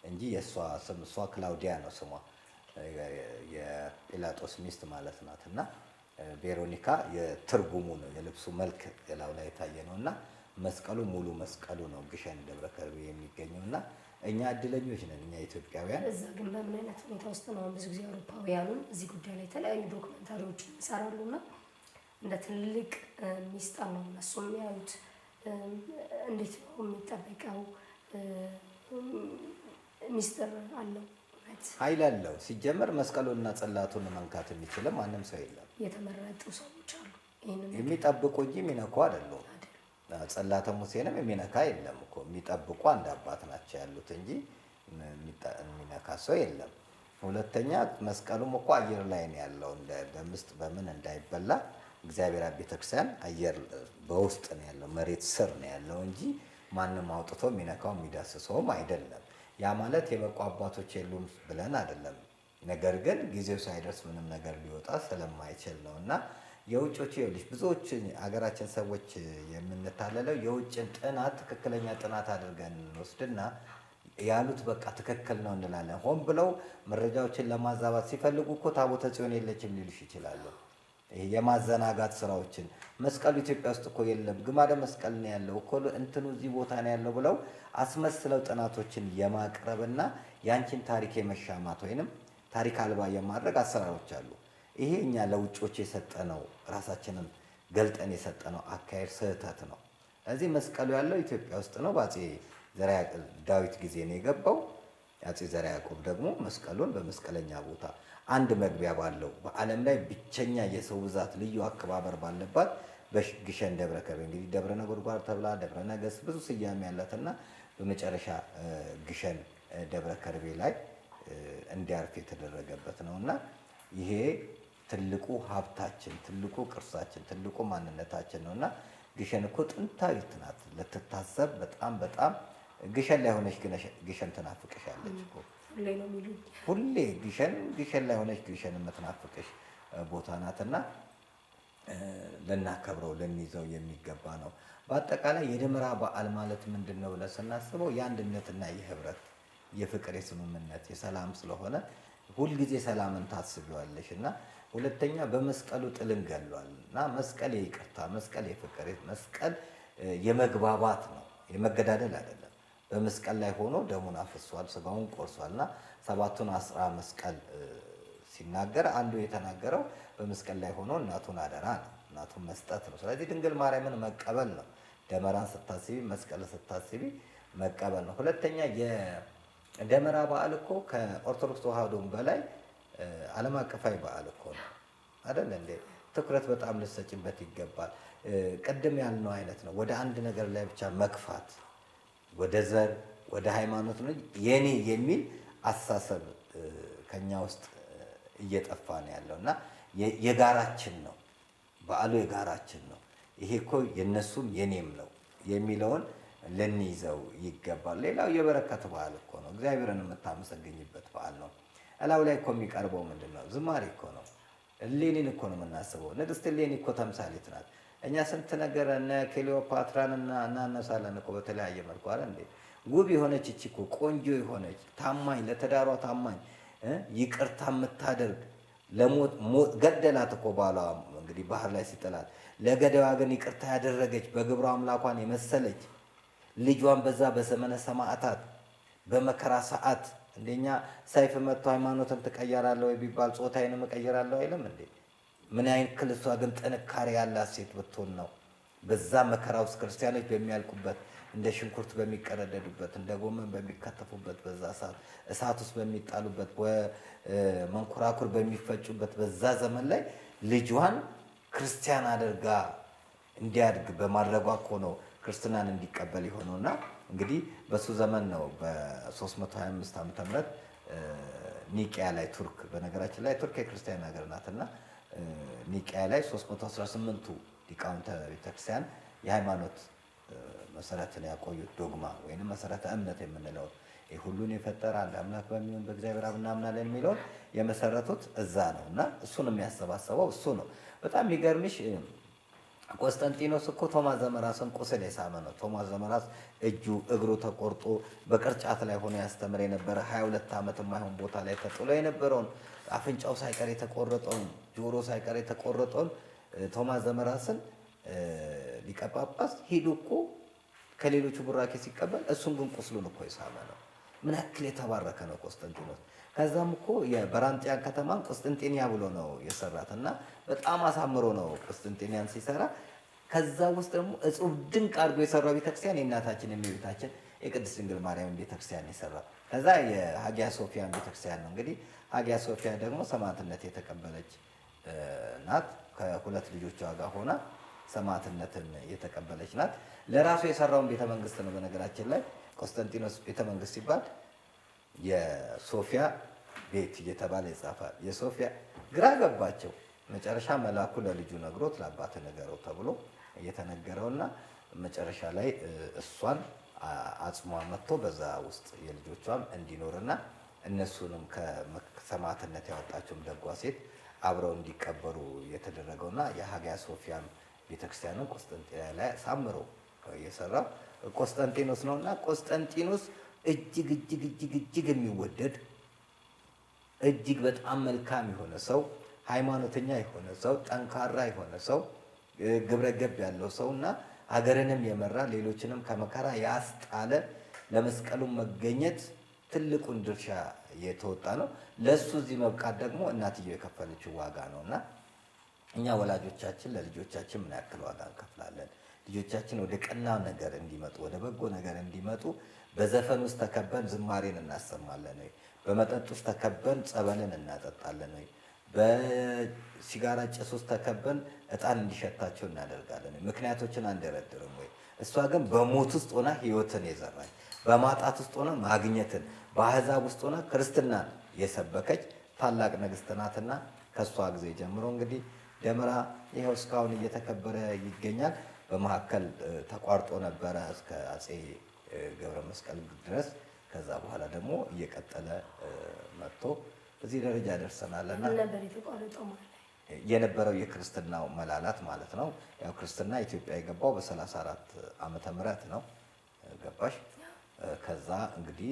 እንጂ የእሷ ስም እሷ ክላውዲያ ነው ስሟ፣ የጲላጦስ ሚስት ማለት ናት። እና ቬሮኒካ የትርጉሙ ነው የልብሱ መልክ ሌላው ላይ የታየ ነው እና መስቀሉ ሙሉ መስቀሉ ነው ግሸን ደብረ ከርቤ የሚገኘው እና እኛ እድለኞች ነን እኛ ኢትዮጵያውያን። እዛ ግን በምን አይነት ሁኔታ ውስጥ ነው? ብዙ ጊዜ አውሮፓውያኑን እዚህ ጉዳይ ላይ የተለያዩ ዶክመንታሪዎችን ይሰራሉ እና እንደ ትልቅ ሚስጥር ነው እነሱ የሚያዩት። እንዴት ነው የሚጠበቀው? ሚስጥር አለው፣ ኃይል አለው። ሲጀመር መስቀሉንና ጽላቱን መንካት የሚችልም ማንም ሰው የለም። የተመረጡ ሰዎች አሉ የሚጠብቁ እንጂ የሚነኩ አይደሉም። ጽላተ ሙሴንም የሚነካ የለም እኮ የሚጠብቁ አንድ አባት ናቸው ያሉት እንጂ የሚነካ ሰው የለም። ሁለተኛ መስቀሉም እኮ አየር ላይ ነው ያለው፣ በምስጥ በምን እንዳይበላ እግዚአብሔር ቤተክርስቲያን አየር በውስጥ ነው ያለው፣ መሬት ስር ነው ያለው እንጂ ማንም አውጥቶ የሚነካው የሚዳስሰውም አይደለም። ያ ማለት የበቁ አባቶች የሉም ብለን አይደለም። ነገር ግን ጊዜው ሳይደርስ ምንም ነገር ሊወጣ ስለማይችል ነው እና የውጮች ይኸውልሽ ብዙዎች አገራችን ሰዎች የምንታለለው የውጭን ጥናት ትክክለኛ ጥናት አድርገን እንወስድና ያሉት በቃ ትክክል ነው እንላለን። ሆን ብለው መረጃዎችን ለማዛባት ሲፈልጉ እኮ ታቦተ ጽዮን የለችም ሊሉሽ ይችላሉ። ይሄ የማዘናጋት ስራዎችን መስቀሉ ኢትዮጵያ ውስጥ እኮ የለም፣ ግማደ መስቀል ነው ያለው እኮ እንትኑ እዚህ ቦታ ነው ያለው ብለው አስመስለው ጥናቶችን የማቅረብና ያንቺን ታሪክ የመሻማት ወይንም ታሪክ አልባ የማድረግ አሰራሮች አሉ። ይሄ እኛ ለውጮች የሰጠነው ራሳችንን ገልጠን የሰጠነው አካሄድ ስህተት ነው። እዚህ መስቀሉ ያለው ኢትዮጵያ ውስጥ ነው። በአፄ ዘርዓ ዳዊት ጊዜ ነው የገባው። አፄ ዘርዓ ያዕቆብ ደግሞ መስቀሉን በመስቀለኛ ቦታ አንድ መግቢያ ባለው በዓለም ላይ ብቸኛ የሰው ብዛት ልዩ አከባበር ባለባት በግሸን ደብረ ከርቤ እንግዲህ ደብረ ነጎድጓድ ተብላ ደብረ ነገሥት ብዙ ስያሜ ያላትና በመጨረሻ ግሸን ደብረ ከርቤ ላይ እንዲያርፍ የተደረገበት ነውና ይሄ ትልቁ ሀብታችን፣ ትልቁ ቅርሳችን፣ ትልቁ ማንነታችን ነውና ግሸን እኮ ጥንታዊት ናት ልትታሰብ በጣም በጣም ግሸን ላይ ሆነች ግሸን ትናፍቅሻለች እኮ ሁሌ ግሸን ላይ ሆነች ግሸን የምትናፍቅሽ ቦታ ናትና ልናከብረው ልንይዘው የሚገባ ነው። በአጠቃላይ የደመራ በዓል ማለት ምንድን ነው ብለን ስናስበው የአንድነትና የህብረት የፍቅር የስምምነት የሰላም ስለሆነ ሁልጊዜ ሰላምን ታስቢዋለሽ እና ሁለተኛ በመስቀሉ ጥልን ገሏል እና መስቀል የይቅርታ መስቀል የፍቅር መስቀል የመግባባት ነው፣ የመገዳደል አይደለም። በመስቀል ላይ ሆኖ ደሙን አፍሷል፣ ስጋውን ቆርሷል እና ሰባቱን አስራ መስቀል ሲናገር አንዱ የተናገረው በመስቀል ላይ ሆኖ እናቱን አደራ ነው፣ እናቱን መስጠት ነው። ስለዚህ ድንግል ማርያምን መቀበል ነው። ደመራን ስታስቢ መስቀል ስታስቢ መቀበል ነው። ሁለተኛ ደመራ በዓል እኮ ከኦርቶዶክስ ተዋህዶም በላይ ዓለም አቀፋዊ በዓል እኮ ነው አይደል እንዴ? ትኩረት በጣም ልሰጭበት ይገባል። ቅድም ያልነው አይነት ነው። ወደ አንድ ነገር ላይ ብቻ መግፋት፣ ወደ ዘር ወደ ሃይማኖት ነው የኔ የሚል አስተሳሰብ ከኛ ውስጥ እየጠፋ ነው ያለው እና የጋራችን ነው በዓሉ የጋራችን ነው። ይሄ እኮ የነሱም የኔም ነው የሚለውን ልንይዘው ይገባል። ሌላው የበረከት በዓል እኮ ነው። እግዚአብሔርን የምታመሰግኝበት በዓል ነው። እላው ላይ እኮ የሚቀርበው ምንድን ነው? ዝማሬ እኮ ነው። እሌኒን እኮ ነው የምናስበው። ንግስት እሌኒ እኮ ተምሳሌት ናት። እኛ ስንት ነገር እነ ክሊዮፓትራን እናነሳለን እኮ በተለያየ መልኩ አለ እንዴ። ውብ የሆነች እቺ እኮ ቆንጆ የሆነች ታማኝ፣ ለትዳሯ ታማኝ፣ ይቅርታ የምታደርግ ለሞት ገደላት እኮ ባሏ እንግዲህ ባህር ላይ ሲጥላት፣ ለገዳዋ ግን ይቅርታ ያደረገች በግብሯ አምላኳን የመሰለች ልጇን በዛ በዘመነ ሰማዕታት በመከራ ሰዓት እንደኛ ሰይፍ መጥቶ ሃይማኖትን ትቀየራለህ ወይ ቢባል ጾታዬንም እቀይራለሁ አይልም እንዴ? ምን ያክል እሷ ግን ጥንካሬ ያላት ሴት ብትሆን ነው በዛ መከራ ውስጥ ክርስቲያኖች በሚያልቁበት፣ እንደ ሽንኩርት በሚቀረደዱበት፣ እንደ ጎመን በሚከተፉበት፣ በዛ እሳት ውስጥ በሚጣሉበት፣ መንኮራኩር በሚፈጩበት በዛ ዘመን ላይ ልጇን ክርስቲያን አድርጋ እንዲያድግ በማድረጓ እኮ ነው ክርስትናን እንዲቀበል የሆነውና እንግዲህ በሱ ዘመን ነው በ325 ዓመተ ምህረት ኒቂያ ላይ ቱርክ፣ በነገራችን ላይ ቱርክ የክርስቲያን ሀገር ናትና ኒቂያ ላይ 318ቱ ሊቃውንተ ቤተክርስቲያን የሃይማኖት መሰረትን ያቆዩት ዶግማ ወይንም መሰረተ እምነት የምንለው ሁሉን የፈጠረ አንድ አምላክ በሚሆን በእግዚአብሔር አብ እናምናለን የሚለውን የመሰረቱት እዛ ነው እና እሱን የሚያሰባሰበው እሱ ነው። በጣም የሚገርምሽ ቆስጠንጢኖስ እኮ ቶማስ ዘመራስን ቁስል የሳመ ነው። ቶማስ ዘመራስ እጁ እግሩ ተቆርጦ በቅርጫት ላይ ሆኖ ያስተምር የነበረ 22 ዓመት የማይሆን ቦታ ላይ ተጥሎ የነበረውን አፍንጫው ሳይቀር የተቆረጠውን ጆሮ ሳይቀር የተቆረጠውን ቶማስ ዘመራስን ሊቀ ጳጳስ ሂዱ እኮ ከሌሎቹ ቡራኬ ሲቀበል እሱን ግን ቁስሉን እኮ የሳመ ነው። ምን ያክል የተባረከ ነው ቆስጠንጢኖስ። ከዛም እኮ የበራንጢያን ከተማን ቆስጠንጢንያ ብሎ ነው የሰራት እና በጣም አሳምሮ ነው ቆስጠንጢንያን ሲሰራ። ከዛ ውስጥ ደግሞ እጹብ ድንቅ አድርጎ የሰራው ቤተክርስቲያን የእናታችን የእመቤታችን የቅድስት ድንግል ማርያም ቤተክርስቲያን የሰራ። ከዛ የሀጊያ ሶፊያን ቤተክርስቲያን ነው እንግዲህ። ሀጊያ ሶፊያ ደግሞ ሰማዕትነት የተቀበለች ናት። ከሁለት ልጆቿ ጋር ሆና ሰማዕትነትን የተቀበለች ናት። ለራሱ የሰራውን ቤተመንግስት ነው። በነገራችን ላይ ቆስጠንጢኖስ ቤተመንግስት ሲባል የሶፊያ ቤት እየተባለ ይጻፋል። የሶፊያ ግራ ገባቸው። መጨረሻ መልአኩ ለልጁ ነግሮት ለአባት ነገረው ተብሎ እየተነገረውና መጨረሻ ላይ እሷን አጽሟ መጥቶ በዛ ውስጥ የልጆቿም እንዲኖርና እነሱንም ከሰማዕትነት ያወጣቸውም ደጓ ሴት አብረው እንዲቀበሩ የተደረገውና የሀጊያ ሶፊያም ቤተክርስቲያንን ቆስጠንጢንያ ላይ ሳምሮ የሰራው ቆስጠንጢኖስ ነውና ቆስጠንጢኖስ እጅግ እጅግ እጅግ እጅግ የሚወደድ እጅግ በጣም መልካም የሆነ ሰው፣ ሃይማኖተኛ የሆነ ሰው፣ ጠንካራ የሆነ ሰው፣ ግብረ ገብ ያለው ሰው እና ሀገርንም የመራ ሌሎችንም ከመከራ ያስጣለ ለመስቀሉ መገኘት ትልቁን ድርሻ የተወጣ ነው። ለሱ እዚህ መብቃት ደግሞ እናትየው የከፈለችው ዋጋ ነውና እኛ ወላጆቻችን ለልጆቻችን ምን ያክል ዋጋ እንከፍላለን? ልጆቻችን ወደ ቀና ነገር እንዲመጡ ወደ በጎ ነገር እንዲመጡ በዘፈን ውስጥ ተከበን ዝማሬን እናሰማለን ወይ? በመጠጥ ውስጥ ተከበን ጸበልን እናጠጣለን ወይ? በሲጋራ ጭስ ውስጥ ተከበን እጣን እንዲሸታቸው እናደርጋለን ወይ? ምክንያቶችን አንደረድርም ወይ? እሷ ግን በሞት ውስጥ ሆና ህይወትን የዘራች፣ በማጣት ውስጥ ሆና ማግኘትን፣ በአሕዛብ ውስጥ ሆና ክርስትናን የሰበከች ታላቅ ንግሥት ናትና ከእሷ ጊዜ ጀምሮ እንግዲህ ደመራ ይኸው እስካሁን እየተከበረ ይገኛል። በመካከል ተቋርጦ ነበረ እስከ አፄ ገብረ መስቀል ድረስ። ከዛ በኋላ ደግሞ እየቀጠለ መጥቶ እዚህ ደረጃ ደርሰናልና የነበረው የክርስትናው መላላት ማለት ነው። ያው ክርስትና ኢትዮጵያ የገባው በ34 ዓመተ ምህረት ነው ገባሽ። ከዛ እንግዲህ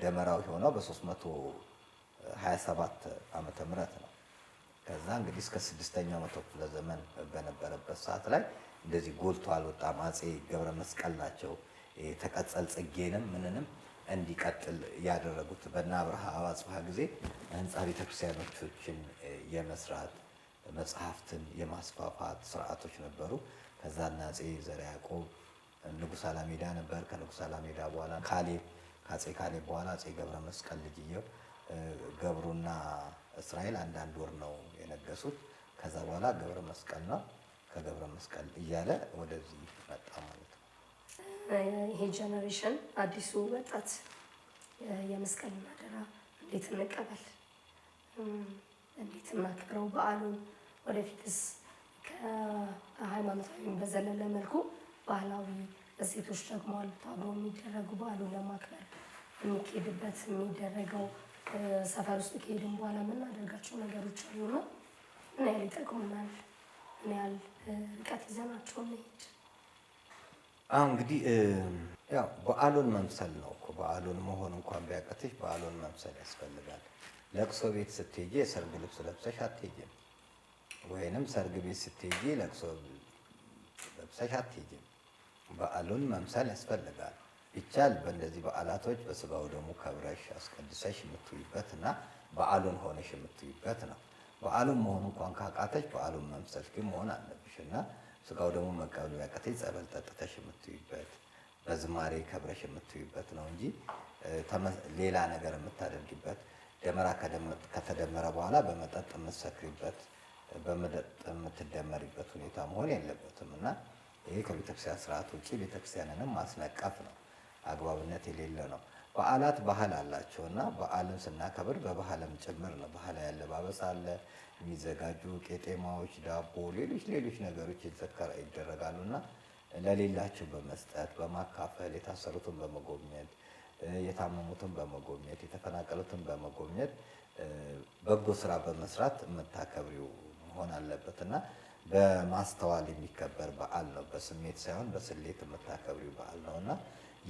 ደመራው የሆነው በ327 ዓመተ ምህረት ነው። ከዛ እንግዲህ እስከ 6ኛው መቶ ክፍለ ዘመን በነበረበት ሰዓት ላይ እንደዚህ ጎልቶ አልወጣም። አፄ ገብረ መስቀል ናቸው ተቀጸል ጽጌንም ምንንም እንዲቀጥል ያደረጉት። በእነ አብርሃ አጽብሃ ጊዜ ህንፃ ቤተክርስቲያኖችን የመስራት መጽሐፍትን የማስፋፋት ስርዓቶች ነበሩ። ከዛ አፄ ዘርዓ ያዕቆብ ንጉሥ አላሜዳ ነበር። ከንጉሥ አላሜዳ በኋላ ካሌብ ከአፄ ካሌብ በኋላ አፄ ገብረ መስቀል ልጅየው ገብሩና እስራኤል አንዳንድ ወር ነው የነገሱት። ከዛ በኋላ ገብረ መስቀል ነው። ከገብረ መስቀል እያለ ወደዚህ መጣ ማለት ነው። ይሄ ጀነሬሽን አዲሱ ወጣት የመስቀል አደራ እንዴት እንቀበል፣ እንዴት እናክብረው በዓሉን? ወደፊትስ ከሃይማኖታዊ በዘለለ መልኩ ባህላዊ እሴቶች ደግሞ አሉት አብሮ የሚደረጉ በዓሉን ለማክበር የሚካሄድበት የሚደረገው ሰፈር ውስጥ ከሄድን በኋላ የምናደርጋቸው ነገሮች አሉና ምን ያህል ይጠቅሙናል? ምን ያህል ርቀት ይዘናቸው እንሂድ? አሁን እንግዲህ ያው በዓሉን መምሰል ነው እኮ። በዓሉን መሆን እንኳን ቢያቀትሽ በዓሉን መምሰል ያስፈልጋል። ለቅሶ ቤት ስትሄጂ የሰርግ ልብስ ለብሰሽ አትሄጂም፣ ወይንም ሰርግ ቤት ስትሄጂ ለቅሶ ለብሰሽ አትሄጂም። በዓሉን መምሰል ያስፈልጋል። ይቻል በእንደዚህ በዓላቶች በስጋው ደግሞ ከብረሽ አስቀድሰሽ የምትውይበት እና በዓሉን ሆነሽ የምትውይበት ነው። በዓሉን መሆኑ እንኳን ካቃተሽ በዓሉን መምሰል ግን መሆን አለብሽ እና ስጋው ደግሞ መቀበሉ ያቃተሽ ጸበል ጠጥተሽ የምትውይበት በዝማሬ ከብረሽ የምትውይበት ነው እንጂ ሌላ ነገር የምታደርጊበት ደመራ ከተደመረ በኋላ በመጠጥ የምትሰክሪበት በመጠጥ የምትደመሪበት ሁኔታ መሆን የለበትም እና ይሄ ከቤተክርስቲያን ስርዓት ውጭ ቤተክርስቲያንንም ማስነቀፍ ነው፣ አግባብነት የሌለ ነው። በዓላት ባህል አላቸው እና በዓልን ስናከብር በባህልም ጭምር ነው። ባህላዊ አለባበስ አለ፣ የሚዘጋጁ ቄጤማዎች፣ ዳቦ፣ ሌሎች ነገሮች ይደረጋሉ እና ለሌላቸው በመስጠት በማካፈል የታሰሩትን በመጎብኘት የታመሙትን በመጎብኘት የተፈናቀሉትን በመጎብኘት በጎ ስራ በመስራት የምታከብሪው መሆን አለበት እና በማስተዋል የሚከበር በዓል ነው። በስሜት ሳይሆን በስሌት የምታከብሪው በዓል ነው እና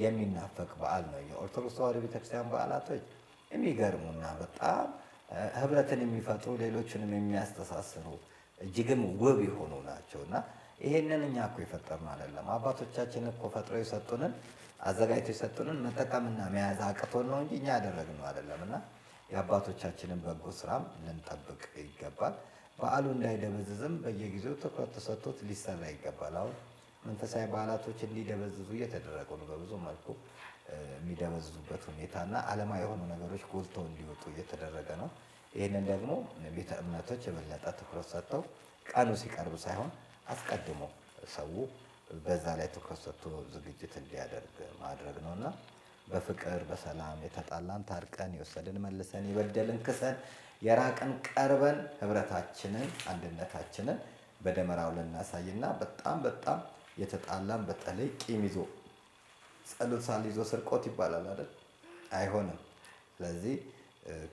የሚናፈቅ በዓል ነው። የኦርቶዶክስ ተዋሕዶ ቤተክርስቲያን በዓላቶች የሚገርሙና በጣም ህብረትን የሚፈጥሩ ሌሎችንም የሚያስተሳስሩ እጅግም ውብ የሆኑ ናቸው እና ይሄንን እኛ እኮ የፈጠርነው አይደለም። አባቶቻችን እኮ ፈጥረው የሰጡንን አዘጋጅተው የሰጡንን መጠቀምና መያዝ አቅቶን ነው እንጂ እኛ ያደረግነው አይደለም እና የአባቶቻችንን በጎ ስራም ልንጠብቅ ይገባል። በዓሉ እንዳይደበዝዝም በየጊዜው ትኩረት ተሰጥቶት ሊሰራ ይገባል። አሁን መንፈሳዊ በዓላቶች እንዲደበዝዙ እየተደረጉ ነው። በብዙ መልኩ የሚደበዝዙበት ሁኔታ እና ዓለማዊ የሆኑ ነገሮች ጎልተው እንዲወጡ እየተደረገ ነው። ይህንን ደግሞ ቤተ እምነቶች የበለጠ ትኩረት ሰጥተው ቀኑ ሲቀርብ ሳይሆን አስቀድሞ ሰው በዛ ላይ ትኩረት ሰጥቶ ዝግጅት እንዲያደርግ ማድረግ ነው እና በፍቅር በሰላም የተጣላን ታርቀን የወሰድን መልሰን የበደልን ክሰን የራቅን ቀርበን ህብረታችንን አንድነታችንን በደመራው ልናሳይና በጣም የተጣላን በተለይ ቂም ይዞ ጸሎት ሳልይዞ ስርቆት ይባላል አይደል? አይሆንም። ስለዚህ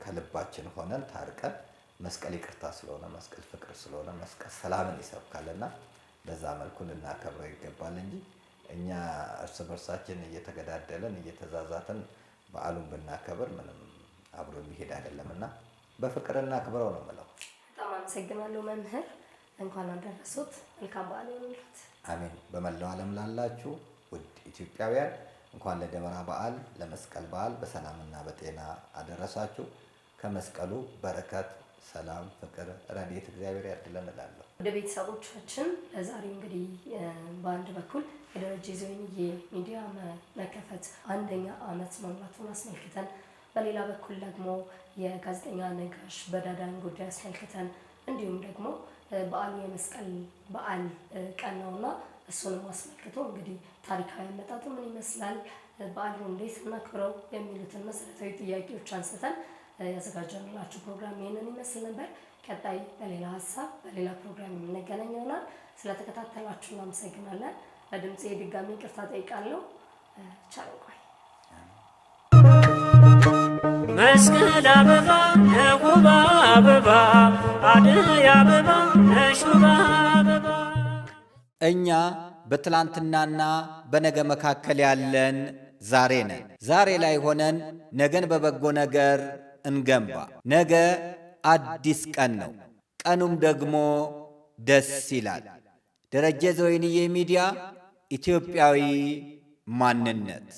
ከልባችን ሆነን ታርቀን መስቀል ይቅርታ ስለሆነ መስቀል ፍቅር ስለሆነ መስቀል ሰላምን ይሰብካልና በዛ መልኩ ልናከብረው ይገባል እንጂ እኛ እርስ በርሳችን እየተገዳደለን እየተዛዛትን በዓሉን ብናከብር ምንም አብሮ የሚሄድ አይደለምና በፍቅር እናክብረው ነው የምለው። በጣም አመሰግናለሁ መምህር። እንኳን አደረሱት። መልካም በዓል ይሁንልዎት። አሜን። በመላው ዓለም ላላችሁ ውድ ኢትዮጵያውያን እንኳን ለደመራ በዓል ለመስቀል በዓል በሰላምና በጤና አደረሳችሁ። ከመስቀሉ በረከት፣ ሰላም፣ ፍቅር፣ ረድኤት እግዚአብሔር ያድለን እላለሁ። ወደ ቤተሰቦቻችን ለዛሬ እንግዲህ በአንድ በኩል የደረጀ ዘወይንዬ ሚዲያ መከፈት 1ኛ ዓመት መሙላቱን አስመልክተን፣ በሌላ በኩል ደግሞ የጋዜጠኛ ነጋሽ በዳዳን ጉዳይ አስመልክተን እንዲሁም ደግሞ በዓሉ የመስቀል በዓል ቀን ነውና እሱንም አስመልክቶ እንግዲህ ታሪካዊ አመጣጡ ምን ይመስላል፣ በዓሉ እንዴት እናክብረው የሚሉትን መሰረታዊ ጥያቄዎች አንስተን ያዘጋጀንላችሁ ፕሮግራም ይህንን ይመስል ነበር። ቀጣይ በሌላ ሀሳብ በሌላ ፕሮግራም የምንገናኝ ይሆናል። ስለተከታተላችሁ እናመሰግናለን። በድምፄ ድጋሚ ይቅርታ ጠይቃለሁ። ቻው ቆይ። መስቀል አበባ ነጉባ አበባ አደይ አበባ ነሹባ አበባ። እኛ በትላንትናና በነገ መካከል ያለን ዛሬ ነን። ዛሬ ላይ ሆነን ነገን በበጎ ነገር እንገንባ። ነገ አዲስ ቀን ነው፣ ቀኑም ደግሞ ደስ ይላል። ደረጀ ዘወይንዬ ሚዲያ ኢትዮጵያዊ ማንነት